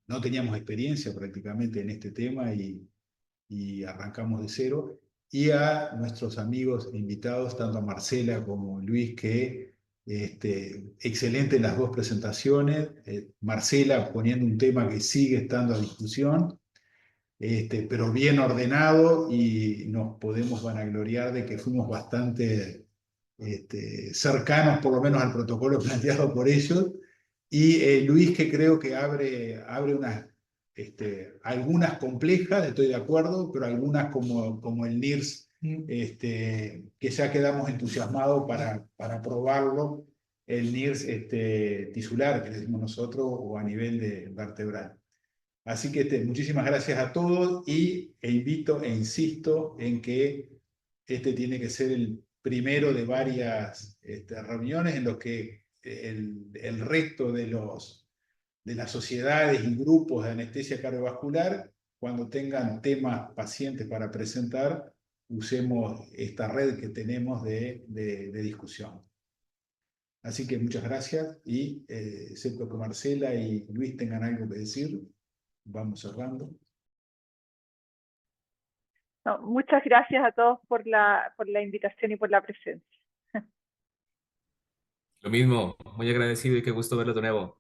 no teníamos experiencia prácticamente en este tema y arrancamos de cero. Y a nuestros amigos invitados, tanto a Marcela como Luis, que excelente en las dos presentaciones. Marcela poniendo un tema que sigue estando a discusión, pero bien ordenado y nos podemos vanagloriar de que fuimos bastante cercanos por lo menos al protocolo planteado por ellos. Y Luis, que creo que abre algunas complejas, estoy de acuerdo, pero algunas como el NIRS, que ya quedamos entusiasmados para probarlo, el NIRS tisular, que le decimos nosotros, o a nivel de vertebral. Así que muchísimas gracias a todos e invito e insisto en que este tiene que ser el primero de varias reuniones en los que el resto de las sociedades y grupos de anestesia cardiovascular, cuando tengan temas pacientes para presentar, usemos esta red que tenemos de discusión. Así que muchas gracias y excepto que Marcela y Luis tengan algo que decir, vamos cerrando. No, muchas gracias a todos por la invitación y por la presencia. Lo mismo, muy agradecido y qué gusto verlo de nuevo.